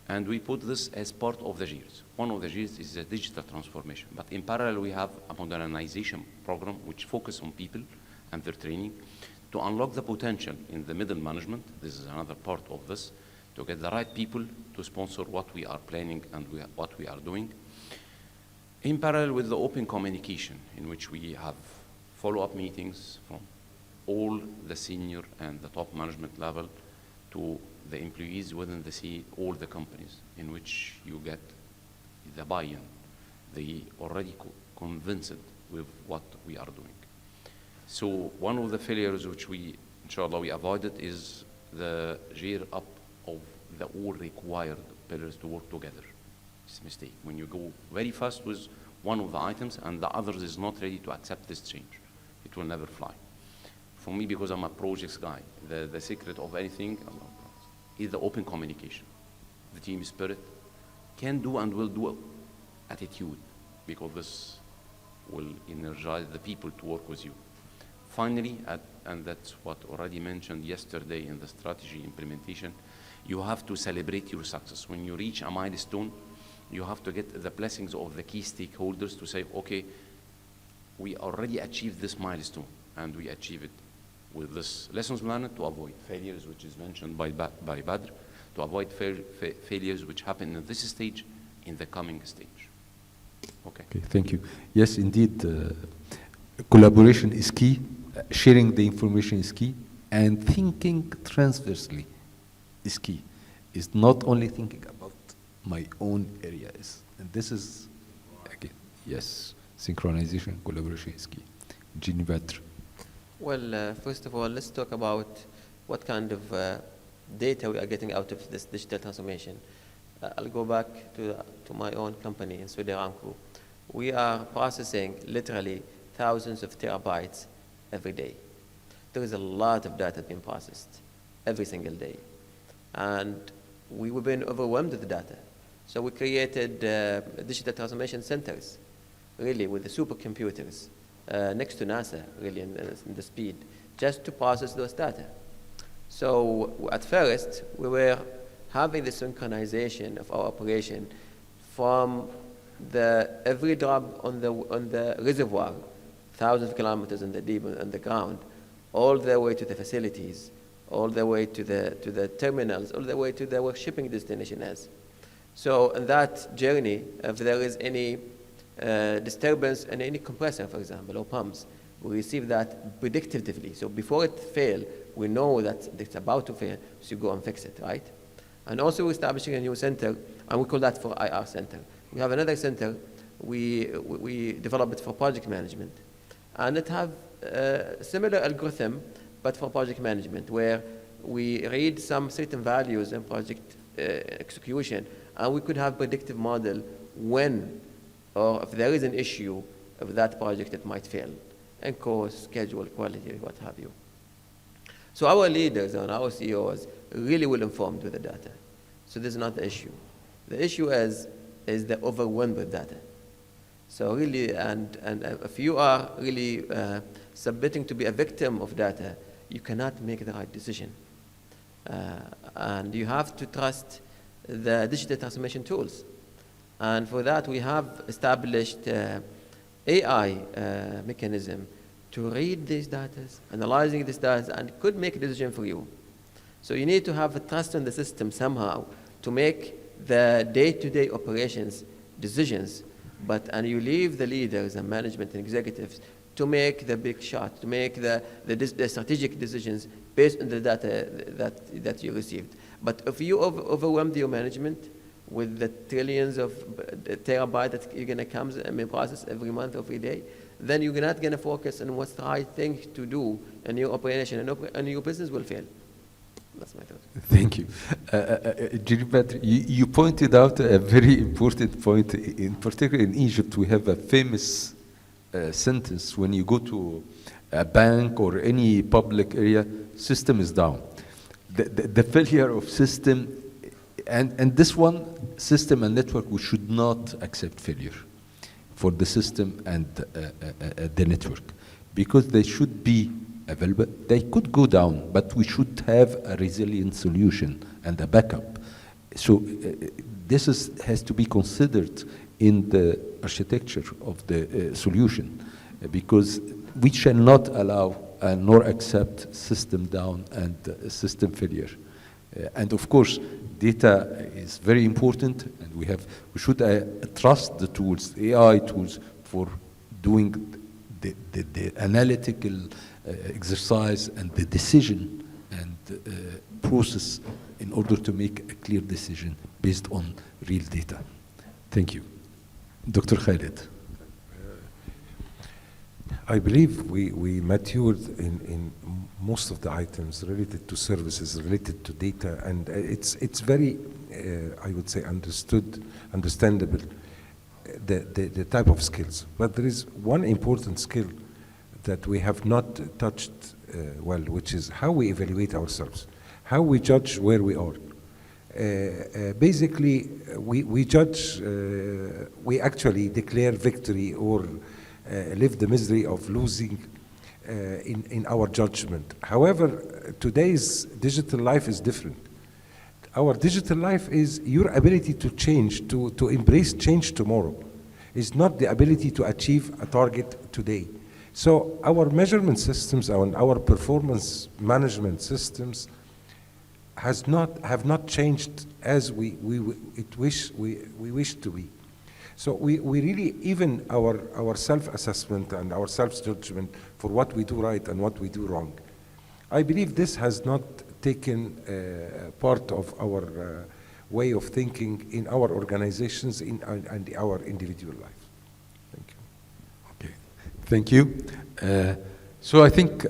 And we put this as part of the G's. One of the G's is the digital transformation. But in parallel, we have a modernization program which focuses on people and their training to unlock the potential in the middle management. This is another part of this, to get the right people to sponsor what we are planning and what we are doing. In parallel with the open communication, in which we have follow-up meetings from all the senior and the top management level to the employees within all the companies, in which you get the buy-in. They already convinced with what we are doing. So one of the failures which we, inshallah, we avoided is the gear up of the all required pillars to work together. It's a mistake. When you go very fast with one of the items and the others is not ready to accept this change, it will never fly. For me, because I'm a projects guy, the secret of anything is the open communication. The team spirit can do and will do attitude, because this will energize the people to work with you. Finally, and that's what already mentioned yesterday in the strategy implementation, you have to celebrate your success. When you reach a milestone, you have to get the blessings of the key stakeholders to say, okay, we already achieved this milestone, and we achieve it with this lessons learned to avoid failures, which is mentioned by Badr, to avoid failures which happen in this stage, in the coming stage. Okay, thank you. Yes, indeed, collaboration is key, sharing the information is key, and thinking transversely is key. It's not only thinking about my own areas. And this is, again, yes, synchronization and collaboration is key. Jean Badr. Well, first of all, let's talk about what kind of data we are getting out of this digital transformation. I'll go back to my own company in Saudi Aramco. We are processing literally thousands of terabytes every day. There is a lot of data being processed every single day. And we've been overwhelmed with the data. So we created digital transformation centers, really, with the supercomputers next to NASA, really, in the speed, just to process those data. So at first, we were having the synchronization of our operation from every drop on the reservoir, thousands of kilometers in the deep underground, all the way to the facilities, all the way to the terminals, all the way to where shipping destination is. So in that journey, if there is any disturbance in any compressor, for example, or pumps, we receive that predictively. So before it fails, we know that it's about to fail, so you go and fix it, right? And also we're establishing a new center, and we call that for IR center. We have another center, we developed it for project management. And it have a similar algorithm, but for project management, where we read some certain values in project execution, and we could have predictive model when or if there is an issue of that project that might fail, and cost, schedule, quality, what have you. So our leaders and our CEOs really well informed with the data. So this is not the issue. The issue is the overwhelmed with data. So really, and if you are really submitting to be a victim of data, you cannot make the right decision. And you have to trust the digital transformation tools. And for that, we have established AI mechanism to read these data, analyzing these data, and could make a decision for you. So you need to have a trust in the system somehow to make the day-to-day operations decisions, and you leave the leaders and management and executives to make the big shot, to make the strategic decisions based on the data that you received. But if you overwhelm your management with the trillions of terabytes that you're going to come and process every month, every day, then you're not going to focus on what's the right thing to do in your operation, and your business will fail. That's my thought. Thank you. Gilbert, you pointed out a very important point. In particular, in Egypt, we have a famous sentence: when you go to a bank or any public area, system is down. The failure of system, and this one, system and network, we should not accept failure for the system and the network, because they should be available. They could go down, but we should have a resilient solution and a backup. So this has to be considered in the architecture of the solution, because we shall not allow nor accept system down and system failure. And of course, data is very important, and we should trust the tools, AI tools, for doing the analytical exercise and the decision and process in order to make a clear decision based on real data. Thank you. Dr. Khalid. I believe we matured in most of the items related to services, related to data, and it's very, I would say, understandable, the type of skills. But there is one important skill that we have not touched well, which is how we evaluate ourselves, how we judge where we are. Basically, we judge, we actually declare victory or live the misery of losing in our judgment. However, today's digital life is different. Our digital life is your ability to change, to embrace change tomorrow. It's not the ability to achieve a target today. So our measurement systems and our performance management systems have not changed as we wish to be. So we really, even our self-assessment and our self-judgment for what we do right and what we do wrong, I believe this has not taken part of our way of thinking in our organizations and our individual life. Thank you. Okay, thank you. So I think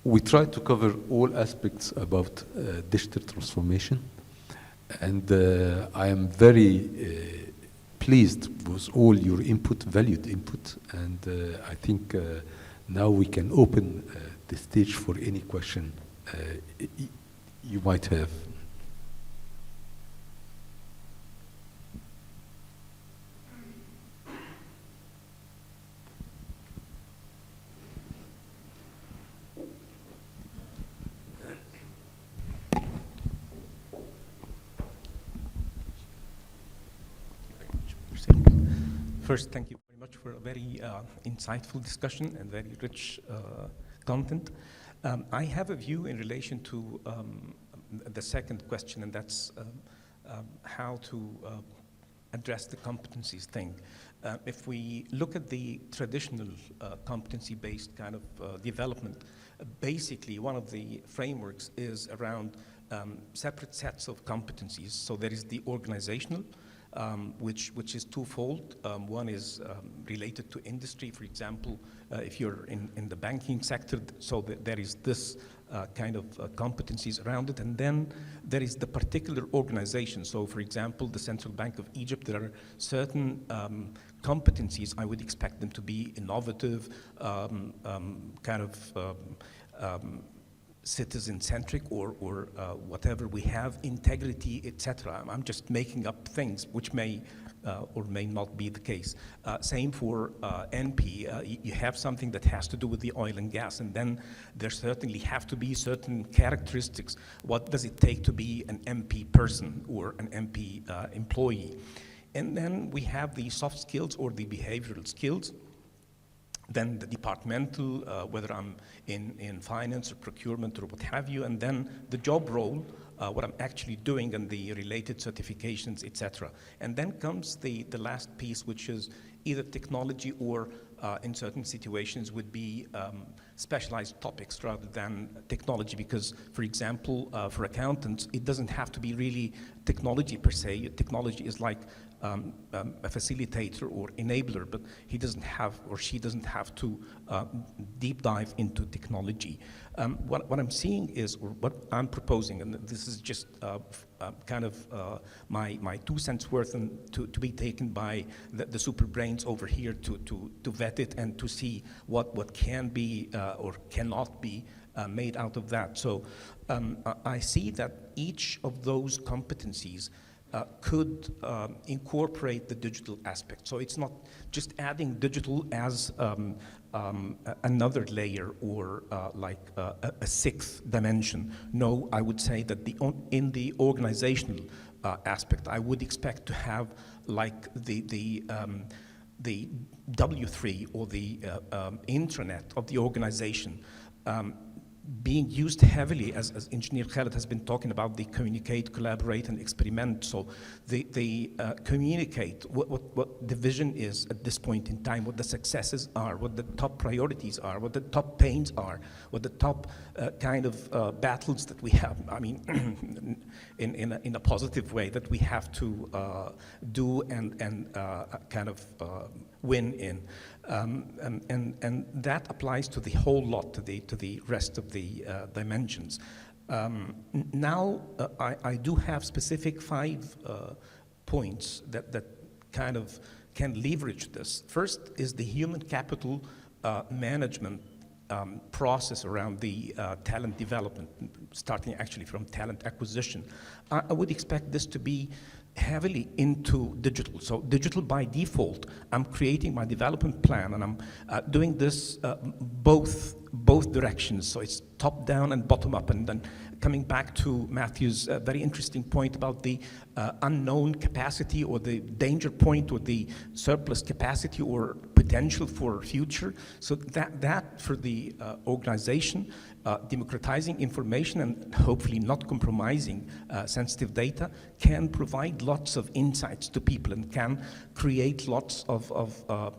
we tried to cover all aspects about digital transformation, and I am very pleased with all your input, valued input, and I think now we can open the stage for any question you might have. First, thank you very much for a very insightful discussion and very rich content. I have a view in relation to the second question, and that's how to address the competencies thing. If we look at the traditional competency-based kind of development, basically one of the frameworks is around separate sets of competencies. So there is the organizational, which is twofold. One is related to industry, for example, if you're in the banking sector, so there is this kind of competencies around it, and then there is the particular organization. So for example, the Central Bank of Egypt, there are certain competencies I would expect them to be innovative, kind of citizen-centric or whatever we have, integrity, etc. I'm just making up things which may or may not be the case. Same for NP. You have something that has to do with the oil and gas, and then there certainly have to be certain characteristics. What does it take to be an MP person or an MP employee? And then we have the soft skills or the behavioral skills. Then the departmental, whether I'm in finance or procurement or what have you, and then the job role, what I'm actually doing and the related certifications, etc. And then comes the last piece, which is either technology or in certain situations would be specialized topics rather than technology, because, for example, for accountants, it doesn't have to be really technology per se. Technology is like a facilitator or enabler, but he doesn't have or she doesn't have to deep dive into technology. What I'm seeing is, or what I'm proposing, and this is just kind of my 2 cents worth and to be taken by the super brains over here to vet it and to see what can be or cannot be made out of that. So I see that each of those competencies could incorporate the digital aspect. So it's not just adding digital as another layer or like a sixth dimension. No, I would say that in the organizational aspect, I would expect to have like the W3 or the intranet of the organization being used heavily, as Engineer Khaled has been talking about, the communicate, collaborate, and experiment. So they communicate what the vision is at this point in time, what the successes are, what the top priorities are, what the top pains are, what the top kind of battles that we have. I mean, in a positive way that we have to do and kind of win in. And that applies to the whole lot, to the rest of the dimensions. Now, I do have specific 5 points that kind of can leverage this. First is the human capital management process around the talent development, starting actually from talent acquisition. I would expect this to be heavily into digital. So digital by default, I'm creating my development plan and I'm doing this both directions. So it's top down and bottom up. And then coming back to Matthew's very interesting point about the unknown capacity or the danger point or the surplus capacity or potential for future. So that for the organization, democratizing information and hopefully not compromising sensitive data can provide lots of insights to people and can create lots of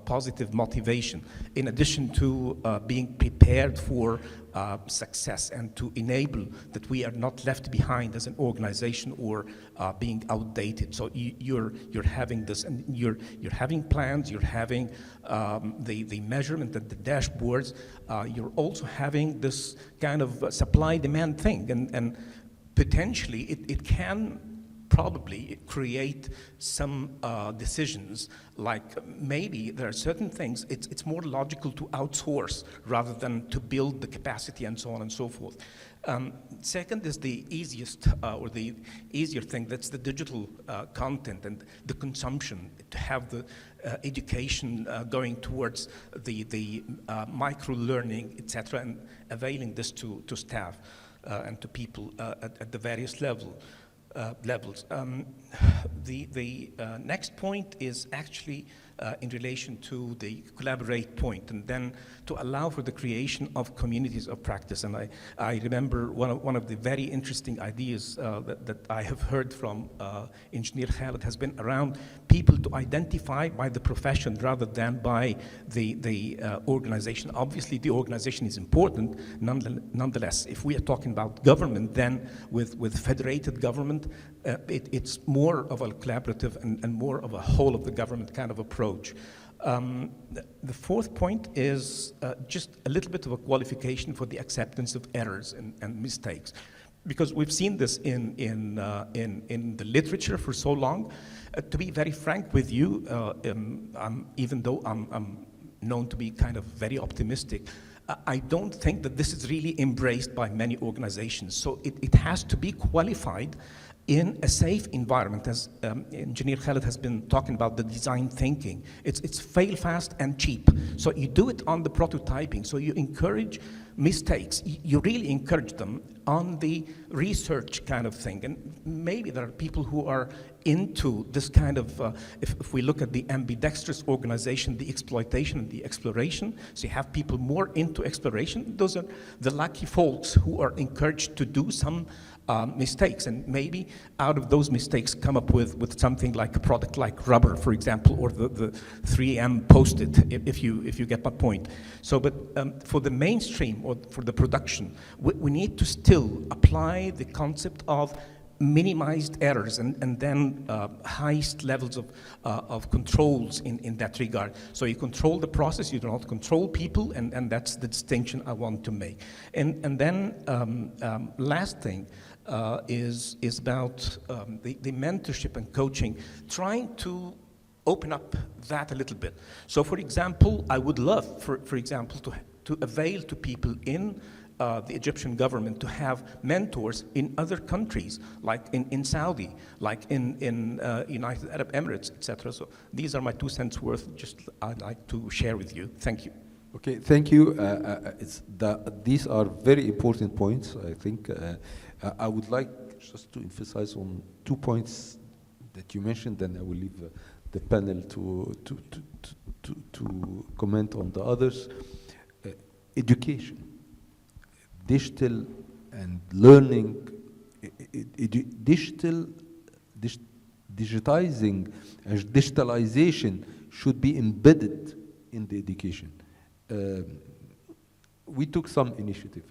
positive motivation, in addition to being prepared for success and to enable that we are not left behind as an organization or being outdated. So you're having this, and you're having plans, you're having the measurement and the dashboards. You're also having this kind of supply-demand thing, and potentially it can probably create some decisions, like maybe there are certain things it's more logical to outsource rather than to build the capacity and so on and so forth. Second is the easiest or the easier thing, that's the digital content and the consumption, to have the education going towards the micro-learning, etc., and availing this to staff and to people at the various levels. The next point is actually in relation to the collaborate point, and then to allow for the creation of communities of practice. And I remember one of the very interesting ideas that I have heard from Engineer Khaled has been around people to identify by the profession rather than by the organization. Obviously, the organization is important. Nonetheless, if we are talking about government, then with federated government, it's more of a collaborative and more of a whole of the government kind of approach. The fourth point is just a little bit of a qualification for the acceptance of errors and mistakes, because we've seen this in the literature for so long. To be very frank with you, even though I'm known to be kind of very optimistic, I don't think that this is really embraced by many organizations. So it has to be qualified in a safe environment, as Engineer Khaled has been talking about the design thinking. It's fail fast and cheap. So you do it on the prototyping. So you encourage mistakes. You really encourage them on the research kind of thing. And maybe there are people who are into this kind of, if we look at the ambidextrous organization, the exploitation and the exploration, so you have people more into exploration. Those are the lucky folks who are encouraged to do some mistakes, and maybe out of those mistakes come up with something like a product like rubber, for example, or the 3M Post-it, if you get my point. So, but for the mainstream or for the production, we need to still apply the concept of minimized errors and then highest levels of controls in that regard. So you control the process, you do not control people, and that's the distinction I want to make. And then last thing is about the mentorship and coaching, trying to open up that a little bit. So for example, I would love, for example, to avail to people in the Egyptian government to have mentors in other countries, like in Saudi, like in United Arab Emirates, etc. So these are my 2 cents worth, just I'd like to share with you. Thank you. Okay, thank you. These are very important points, I think. I would like just to emphasize on 2 points that you mentioned, then I will leave the panel to comment on the others. Education. Digital and learning, digitizing and digitalization should be embedded in the education. We took some initiative.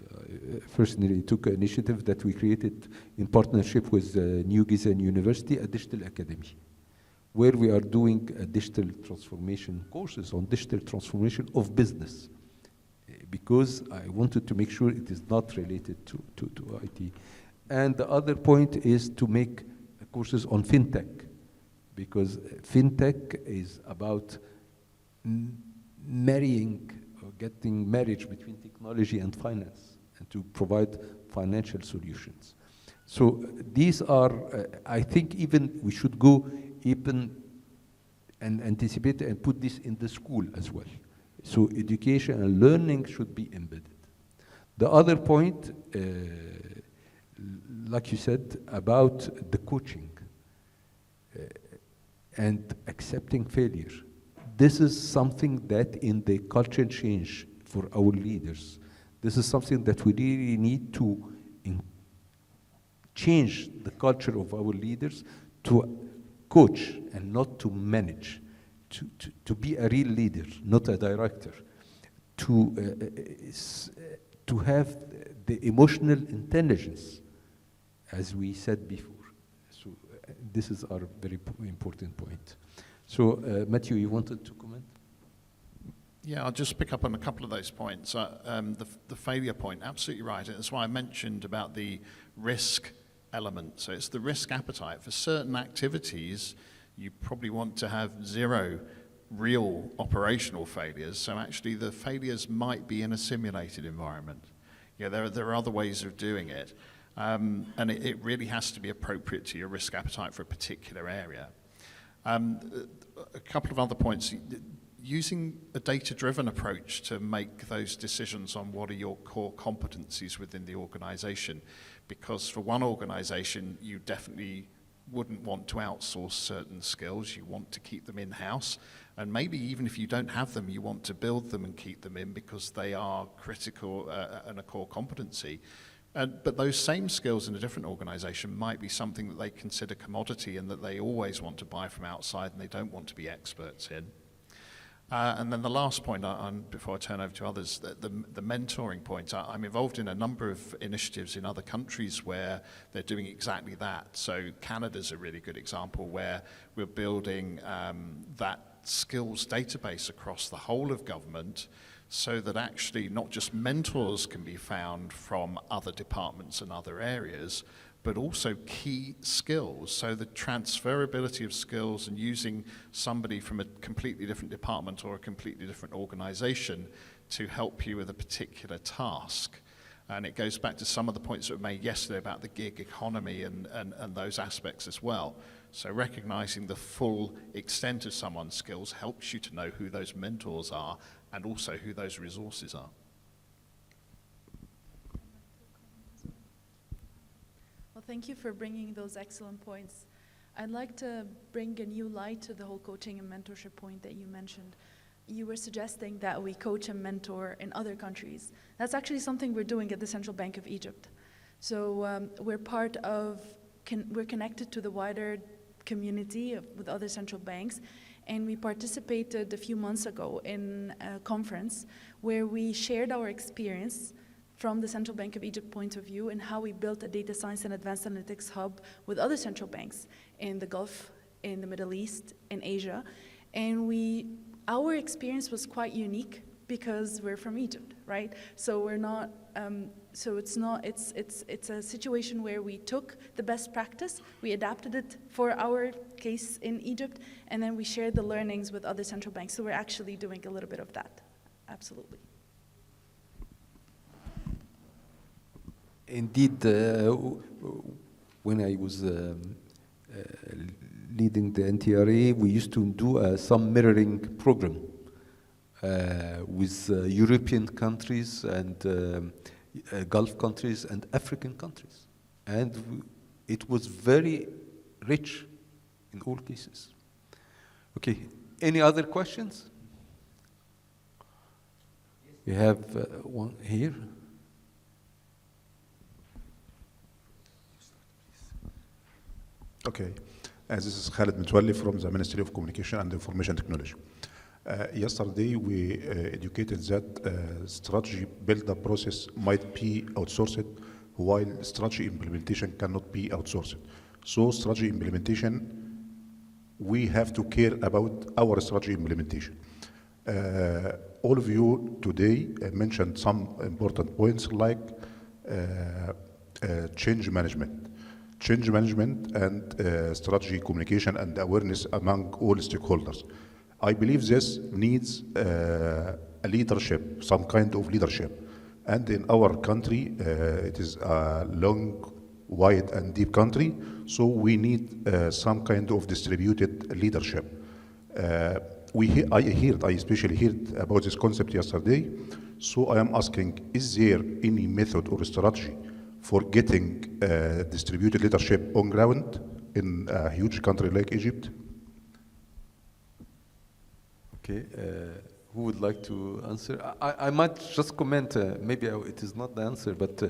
Personally, took an initiative that we created in partnership with New Gizan University, a digital academy, where we are doing a digital transformation courses on digital transformation of business, because I wanted to make sure it is not related to IT. And the other point is to make courses on fintech, because fintech is about marrying or getting marriage between technology and finance, and to provide financial solutions. So these are, I think even we should go even and anticipate and put this in the school as well. So education and learning should be embedded. The other point, like you said, about the coaching and accepting failure. This is something that in the culture change for our leaders, this is something that we really need to change the culture of our leaders to coach and not to manage. To be a real leader, not a director, to have the emotional intelligence, as we said before. So this is our very important point. So Matthew, you wanted to comment? Yeah, I'll just pick up on a couple of those points. The failure point, absolutely right. That's why I mentioned about the risk element. So it's the risk appetite. For certain activities, you probably want to have 0 real operational failures. So actually the failures might be in a simulated environment. Yeah, there are other ways of doing it. And it really has to be appropriate to your risk appetite for a particular area. A couple of other points. Using a data-driven approach to make those decisions on what are your core competencies within the organization. Because for one organization, you definitely wouldn't want to outsource certain skills. You want to keep them in-house. And maybe even if you don't have them, you want to build them and keep them in because they are critical and a core competency. But those same skills in a different organization might be something that they consider commodity and that they always want to buy from outside and they don't want to be experts in. And then the last point, before I turn over to others, the mentoring point. I'm involved in a number of initiatives in other countries where they're doing exactly that. So Canada's a really good example where we're building that skills database across the whole of government so that actually not just mentors can be found from other departments and other areas, but also key skills. So the transferability of skills and using somebody from a completely different department or a completely different organization to help you with a particular task. And it goes back to some of the points that were made yesterday about the gig economy and those aspects as well. So recognizing the full extent of someone's skills helps you to know who those mentors are and also who those resources are. Well, thank you for bringing those excellent points. I'd like to bring a new light to the whole coaching and mentorship point that you mentioned. You were suggesting that we coach and mentor in other countries. That's actually something we're doing at the Central Bank of Egypt. So we're connected to the wider community with other central banks, and we participated a few months ago in a conference where we shared our experience from the Central Bank of Egypt point of view and how we built a data science and advanced analytics hub with other central banks in the Gulf, in the Middle East, in Asia. And our experience was quite unique because we're from Egypt, right? So we're not, it's a situation where we took the best practice, we adapted it for our case in Egypt, and then we shared the learnings with other central banks. So we're actually doing a little bit of that, absolutely. Indeed, when I was leading the NTRA, we used to do some mirroring program with European countries and Gulf countries and African countries. And it was very rich in all cases. Okay, any other questions? We have one here. Okay, this is Khalid Mitwalli from the Ministry of Communication and Information Technology. Yesterday, we educated that strategy build-up process might be outsourced, while strategy implementation cannot be outsourced. So strategy implementation, we have to care about our strategy implementation. All of you today mentioned some important points like change management. Change management and strategy communication and awareness among all stakeholders. I believe this needs a leadership, some kind of leadership. And in our country, it is a long, wide and deep country, so we need some kind of distributed leadership. I especially heard about this concept yesterday, so I am asking, is there any method or strategy for getting distributed leadership on ground in a huge country like Egypt? Okay, who would like to answer? I might just comment, maybe it is not the answer, but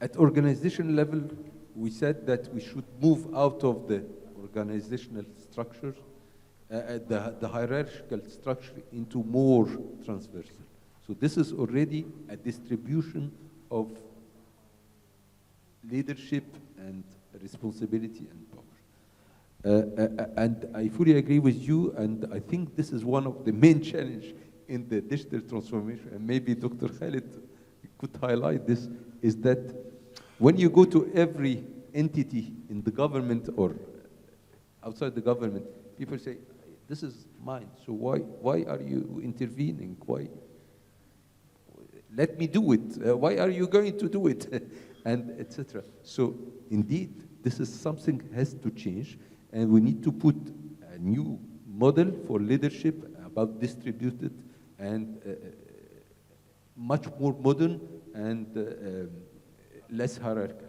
at organization level, we said that we should move out of the organizational structure, the hierarchical structure, into more transversal. So this is already a distribution of leadership and responsibility and power. And I fully agree with you, and I think this is one of the main challenges in the digital transformation, and maybe Dr. Khalid could highlight this, is that when you go to every entity in the government or outside the government, people say, This is mine. So why are you intervening? Why? Let me do it. Why are you going to do it? And etc. So indeed, this is something has to change, and we need to put a new model for leadership about distributed and much more modern and less hierarchical.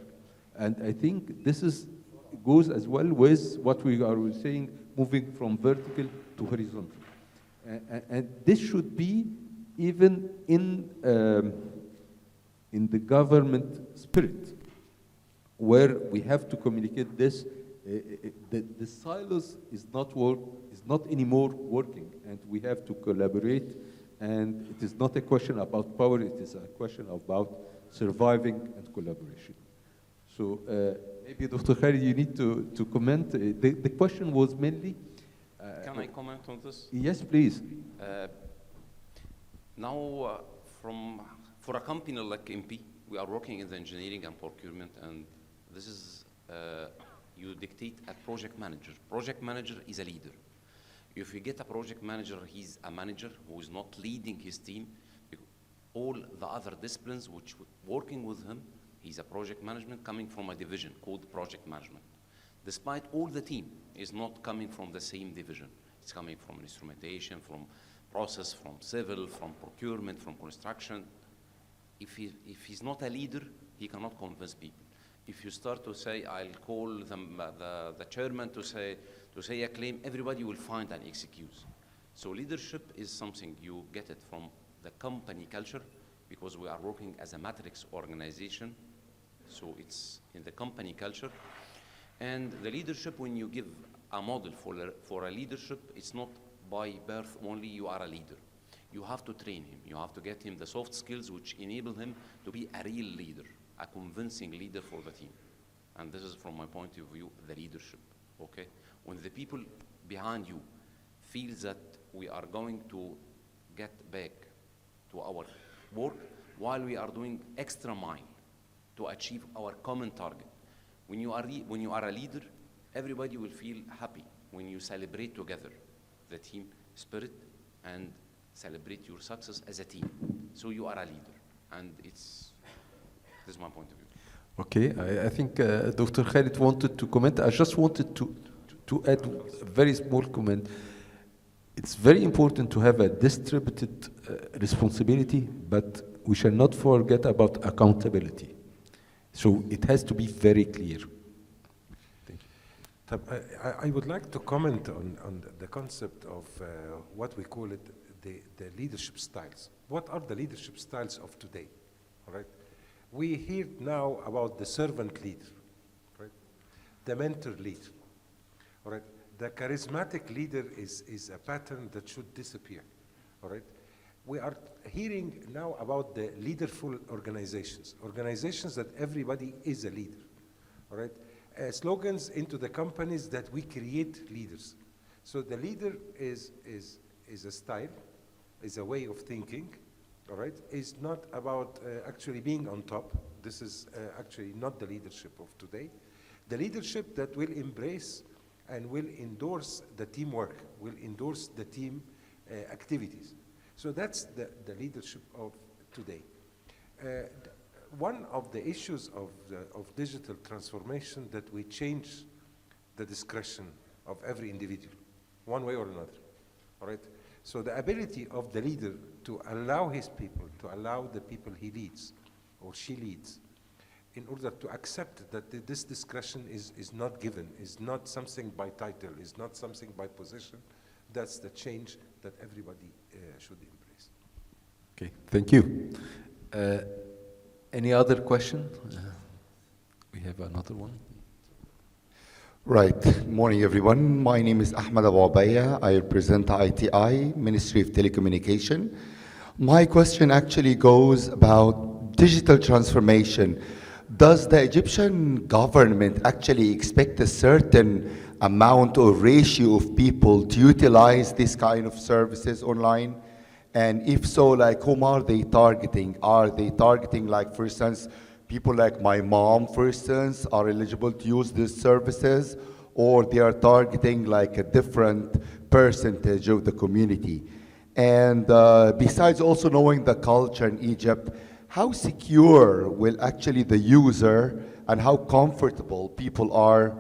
And I think this goes as well with what we are saying, moving from vertical to horizontal. And this should be even in the government spirit, where we have to communicate this. The silos is not anymore working, and we have to collaborate. And it is not a question about power; it is a question about surviving and collaboration. So maybe Dr. Khalid, you need to comment. The question was mainly. Can I comment on this? Yes, please. Now, for a company like MP, we are working in the engineering and procurement, and this is, you dictate a project manager. Project manager is a leader. If you get a project manager, he's a manager who is not leading his team. All the other disciplines which working with him, he's a project management coming from a division called project management. Despite all the team is not coming from the same division. It's coming from instrumentation, from process, from civil, from procurement, from construction. If he's not a leader, he cannot convince people. If you start to say, I'll call them, the chairman to say a claim, everybody will find an excuse. So leadership is something you get it from the company culture, because we are working as a matrix organization. So it's in the company culture. And the leadership, when you give a model for a leadership, it's not by birth only you are a leader. You have to train him. You have to get him the soft skills which enable him to be a real leader, a convincing leader for the team. And this is, from my point of view, the leadership, okay? When the people behind you feel that we are going to get back to our work while we are doing extra mile to achieve our common target. When you are a leader, everybody will feel happy when you celebrate together the team spirit and celebrate your success as a team. So you are a leader, and this is my point of view. Okay, I think Dr. Khalid wanted to comment. I just wanted to add a very small comment. It's very important to have a distributed responsibility, but we shall not forget about accountability. So it has to be very clear. Thank you. I would like to comment on the concept of what we call it the leadership styles. What are the leadership styles of today? All right. We hear now about the servant leader, right? The mentor leader. All right. The charismatic leader is a pattern that should disappear. All right. We are hearing now about the leaderful organizations, organizations that everybody is a leader. All right. Slogans into the companies that we create leaders. So the leader is a style, is a way of thinking. All right, is not about actually being on top. This is actually not the leadership of today. The leadership that will embrace and will endorse the teamwork, will endorse the team activities. So that's the leadership of today. One of the issues of digital transformation that we change the discretion of every individual, one way or another. All right. So the ability of the leader to allow his people, to allow the people he leads or she leads, in order to accept that this discretion is not given, is not something by title, is not something by position, that's the change that everybody should embrace. Okay, thank you. Any other question? We have another one. Right. Good morning, everyone. My name is Ahmed Abu Abaya. I represent ITI, Ministry of Telecommunication. My question actually goes about digital transformation. Does the Egyptian government actually expect a certain amount or ratio of people to utilize this kind of services online? And if so, like, whom are they targeting? Are they targeting, like, for instance, people like my mom, for instance, are eligible to use these services, or they are targeting like a different percentage of the community. And besides also knowing the culture in Egypt, how secure will actually the user and how comfortable people are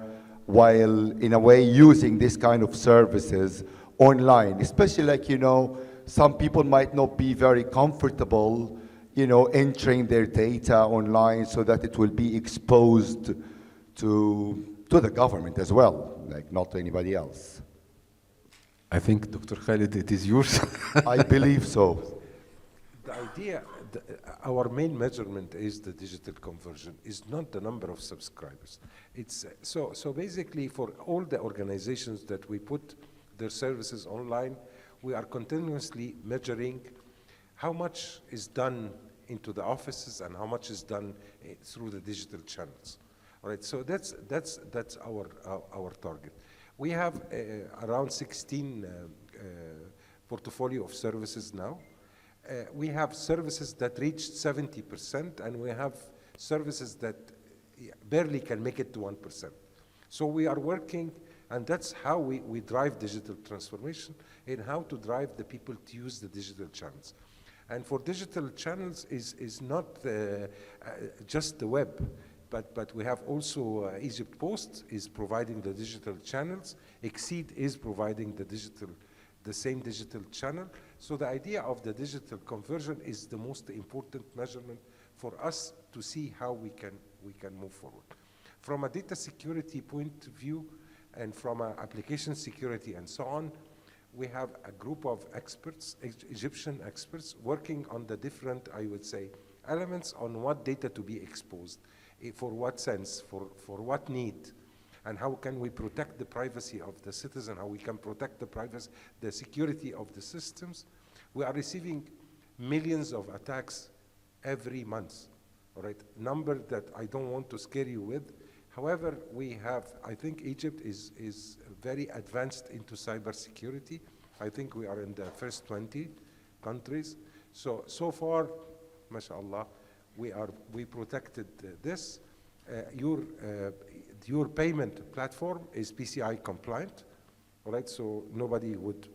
while, in a way, using this kind of services online, especially like, you know, some people might not be very comfortable, you know, entering their data online so that it will be exposed to the government as well, like not to anybody else. I think, Dr. Khalid, it is yours. I believe so. The idea, our main measurement is the digital conversion, is not the number of subscribers. It's so basically for all the organizations that we put their services online, we are continuously measuring how much is done into the offices and how much is done through the digital channels. All right, so that's our target. We have around 16 portfolio of services now. We have services that reached 70%, and we have services that barely can make it to 1%. So we are working, and that's how we drive digital transformation, and how to drive the people to use the digital channels. And for digital channels is not just the web, but we have also Egypt Post is providing the digital channels. Exceed is providing the same digital channel. So the idea of the digital conversion is the most important measurement for us to see how we can move forward. From a data security point of view, and from an application security and so on, we have a group of experts, Egyptian experts, working on the different, I would say, elements on what data to be exposed, for what sense, for what need, and how can we protect the privacy of the citizen, how we can protect the security of the systems. We are receiving millions of attacks every month, all right? Number that I don't want to scare you with. However, we have, I think Egypt is very advanced into cybersecurity. I think we are in the first 20 countries. So far, mashallah, we protected this. Your payment platform is PCI compliant, all right? So nobody would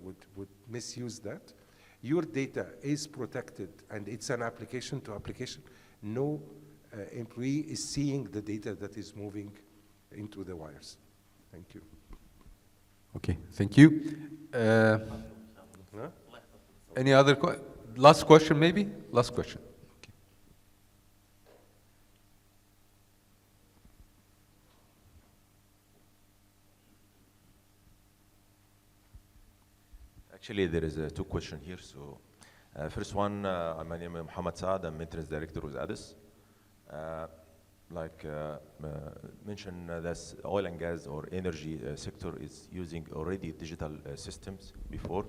misuse that. Your data is protected, and it's an application to application. No employee is seeing the data that is moving into the wires. Thank you. Okay, thank you. Any other last question, maybe? Last question. Okay. Actually, there is two questions here. So, first one, my name is Mohammed Saad. I'm Maintenance Director with ADIS. Mentioned that oil and gas or energy sector is using already digital systems before,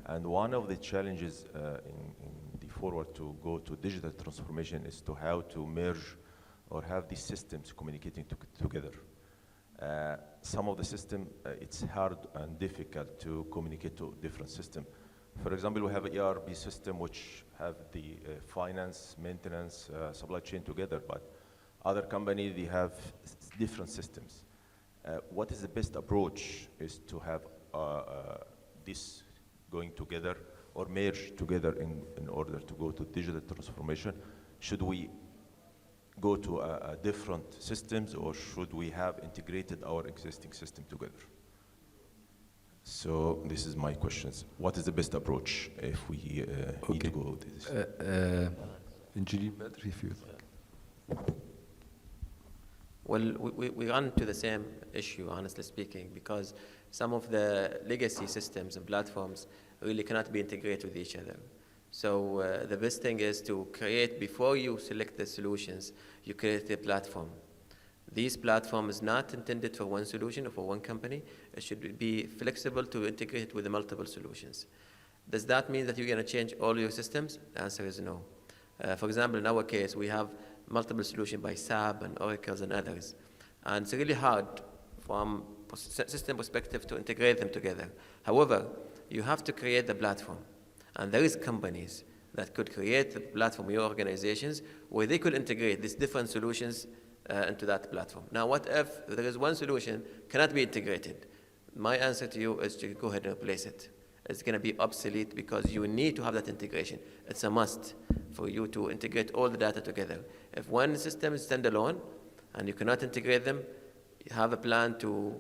and one of the challenges in the forward to go to digital transformation is to how to merge or have these systems communicating together. Some of the system, it's hard and difficult to communicate to different systems. For example, we have an ERP system which have the finance, maintenance, supply chain together, but other companies, they have different systems. What is the best approach is to have this going together or merge together in order to go to digital transformation? Should we go to a different systems, or should we have integrated our existing system together? So this is my questions. What is the best approach if we need to go with this? Engineer Badr, if you Well, we run into the same issue, honestly speaking, because some of the legacy systems and platforms really cannot be integrated with each other. So the best thing is to create, before you select the solutions, you create a platform. This platform is not intended for one solution or for one company. It should be flexible to integrate with the multiple solutions. Does that mean that you're going to change all your systems? The answer is no. For example, in our case, we have multiple solutions by SAP and Oracle and others. And it's really hard from a system perspective to integrate them together. However, you have to create the platform. And there is companies that could create the platform, your organizations, where they could integrate these different solutions into that platform. Now, what if there is one solution cannot be integrated? my answer to you is to go ahead and replace it. It's going to be obsolete because you need to have that integration. It's a must for you to integrate all the data together. If one system is standalone and you cannot integrate them, you have a plan to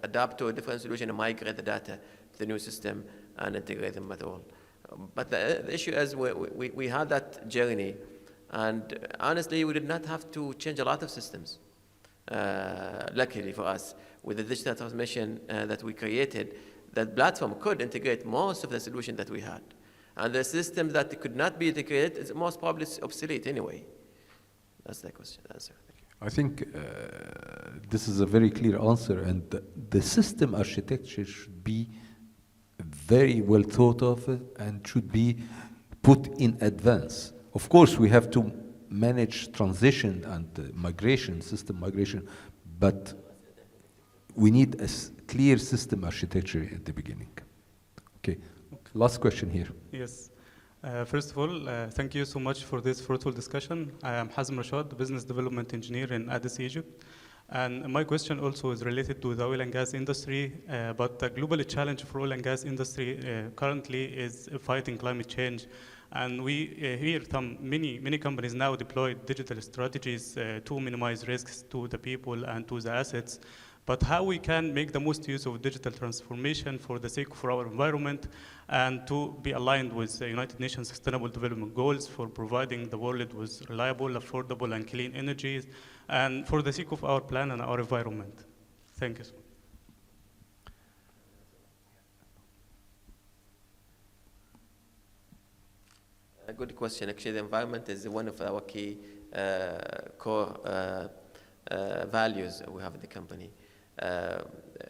adapt to a different solution and migrate the data to the new system and integrate them at all. But the issue is we had that journey, and honestly, we did not have to change a lot of systems. Luckily for us, with the digital transformation that we created, that platform could integrate most of the solution that we had. And the system that could not be integrated is most probably obsolete anyway. That's the question, answer. Thank you. I think this is a very clear answer, and the system architecture should be very well thought of and should be put in advance. Of course, we have to manage transition and migration, system migration, but we need a clear system architecture at the beginning. Okay, last question here. Yes. First of all, thank you so much for this fruitful discussion. I am Hazm Rashad, Business Development Engineer in Addis, Egypt. And my question also is related to the oil and gas industry, but the global challenge for oil and gas industry currently is fighting climate change. And we hear many companies now deploy digital strategies to minimize risks to the people and to the assets. But how we can make the most use of digital transformation for the sake of our environment and to be aligned with the United Nations Sustainable Development Goals for providing the world with reliable, affordable, and clean energies, and for the sake of our planet and our environment. Thank you. A good question. Actually, the environment is one of our key core values we have in the company.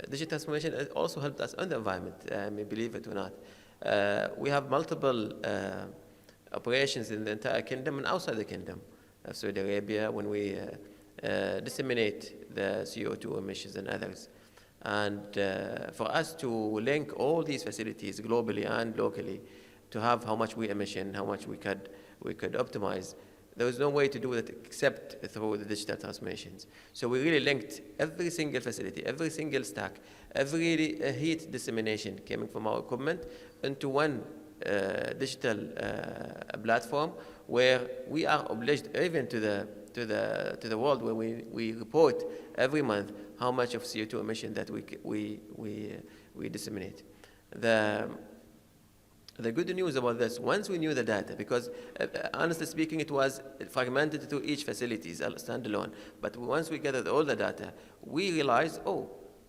Digital transformation also helped us on the environment, believe it or not. We have multiple operations in the entire kingdom and outside the kingdom of Saudi Arabia when we disseminate the CO2 emissions and others. And for us to link all these facilities globally and locally to have how much we emission, how much we could optimize, there was no way to do it except through the digital transformations. So we really linked every single facility, every single stack, every heat dissemination coming from our equipment into one digital platform where we are obliged even to the world where we report every month how much of CO2 emission that we disseminate. The good news about this, once we knew the data, because honestly speaking, it was fragmented to each facility standalone, but once we gathered all the data, we realized,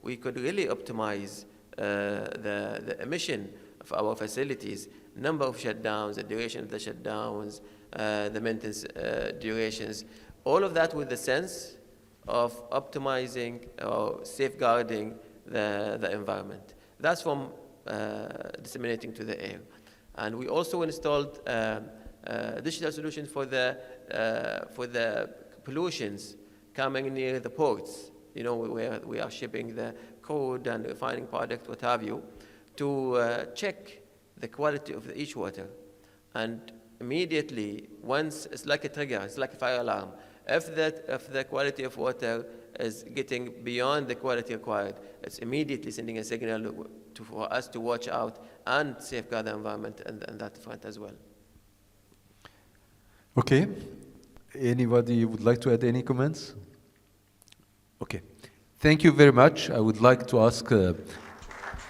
we could really optimize the emission of our facilities, number of shutdowns, the duration of the shutdowns, the maintenance durations, all of that with the sense of optimizing or safeguarding the environment. That's from disseminating to the air. And we also installed digital solutions for the pollutions coming near the ports, where we are shipping the crude and refining product, what have you, to check the quality of each water. And immediately, once it's like a trigger, it's like a fire alarm. If the quality of water is getting beyond the quality required, it's immediately sending a signal for us to watch out and safeguard the environment and that front as well. Okay. Anybody would like to add any comments? Okay. Thank you very much. I would like to ask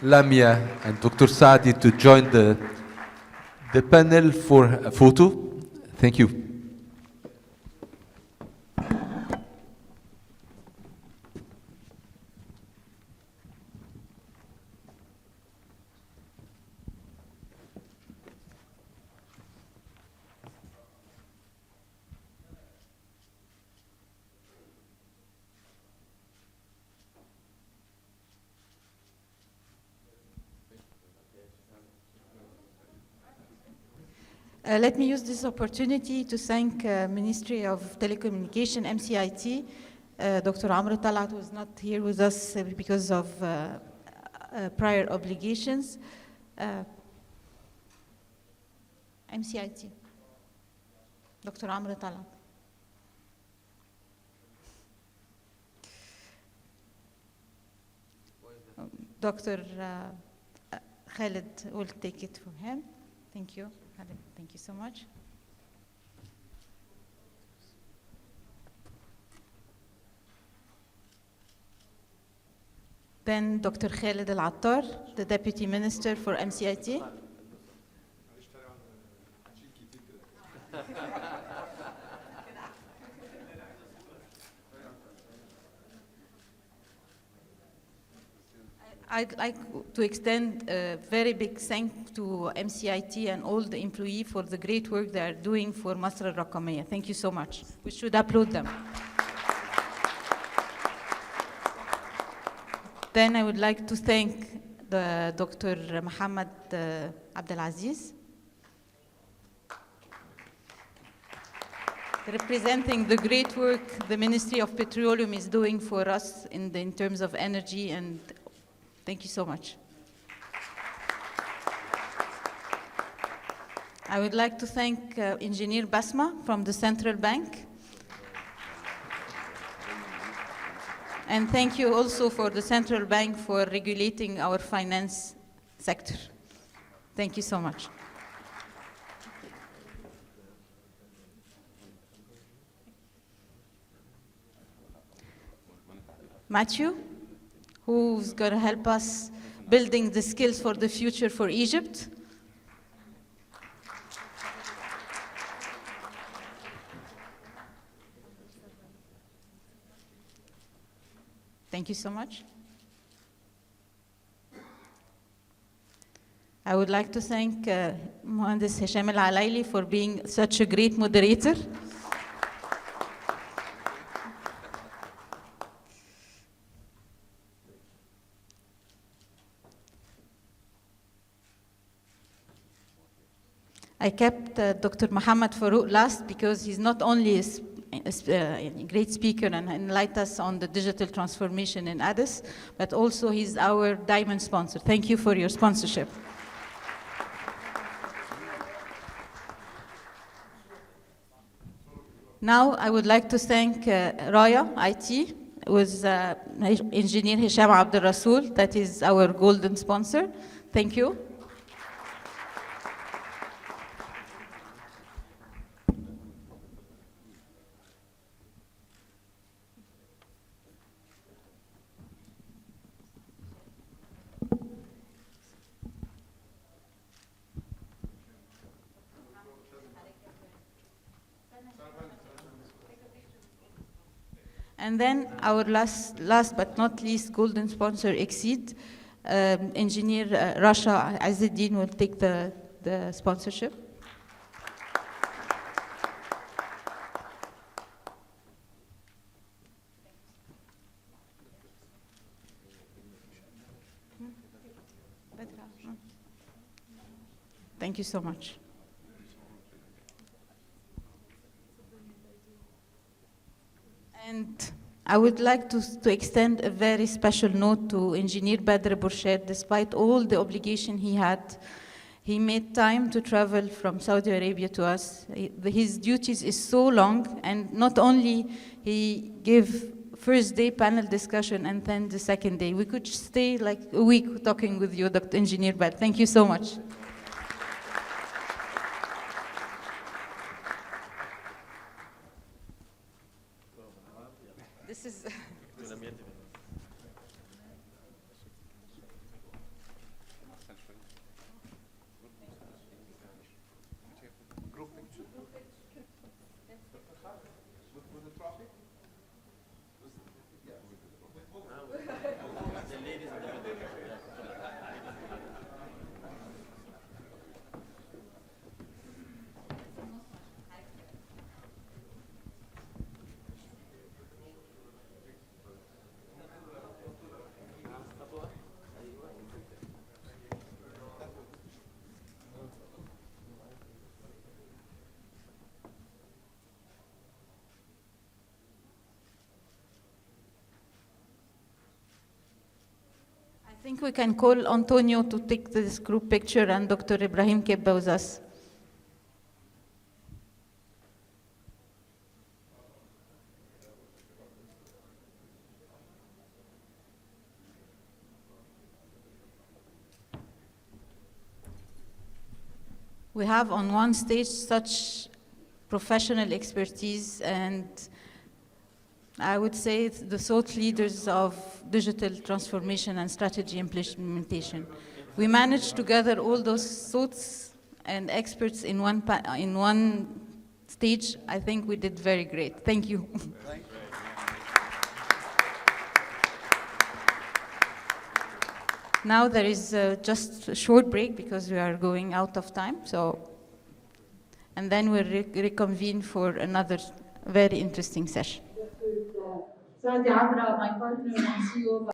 Lamia and Dr. Saadi to join the panel for a photo. Thank you. Let me use this opportunity to thank Ministry of Telecommunication, MCIT. Dr. Amr Talat was not here with us because of prior obligations. MCIT, Dr. Amr Talat. Dr. Khaled will take it from him. Thank you, Khaled. Thank you so much. Then Dr. Khaled Al-Attar, the Deputy Minister for MCIT. I'd like to extend a very big thank to MCIT and all the employees for the great work they are doing for Masr al-Raqamiyya. Thank you so much. We should applaud them. Then I would like to thank the Dr. Mohammed Abdelaziz, representing the great work the Ministry of Petroleum is doing for us in terms of energy, and thank you so much. I would like to thank Engineer Basma from the Central Bank. And thank you also for the Central Bank for regulating our finance sector. Thank you so much. Matthew, who's going to help us building the skills for the future for Egypt. Thank you so much. I would like to thank Mohandes Hisham Al-Alayli for being such a great moderator. I kept Dr. Mohammed Farouk last because he's not only a great speaker and enlightened us on the digital transformation in Addis, but also he's our diamond sponsor. Thank you for your sponsorship. Now I would like to thank Raya IT with Engineer Hisham Abdul Rasul, that is our golden sponsor. Thank you. And then our last but not least golden sponsor, Exceed. Engineer Rasha Azzeddin will take the sponsorship. Thank you so much. And I would like to extend a very special note to Engineer Badr Bourched. Despite all the obligation he had, he made time to travel from Saudi Arabia to us. His duties is so long, and not only he gave first day panel discussion and then the second day. We could stay like a week talking with you, Dr. Engineer Badr. Thank you so much. This is I think we can call Antonio to take this group picture and Dr. Ibrahim Kebba with us. We have on one stage such professional expertise, and I would say it's the thought leaders of digital transformation and strategy implementation. We managed to gather all those thoughts and experts in one stage. I think we did very great. Thank you. Now there is just a short break because we are going out of time. And then we'll reconvene for another very interesting session. Saadi Abra, my partner and CEO.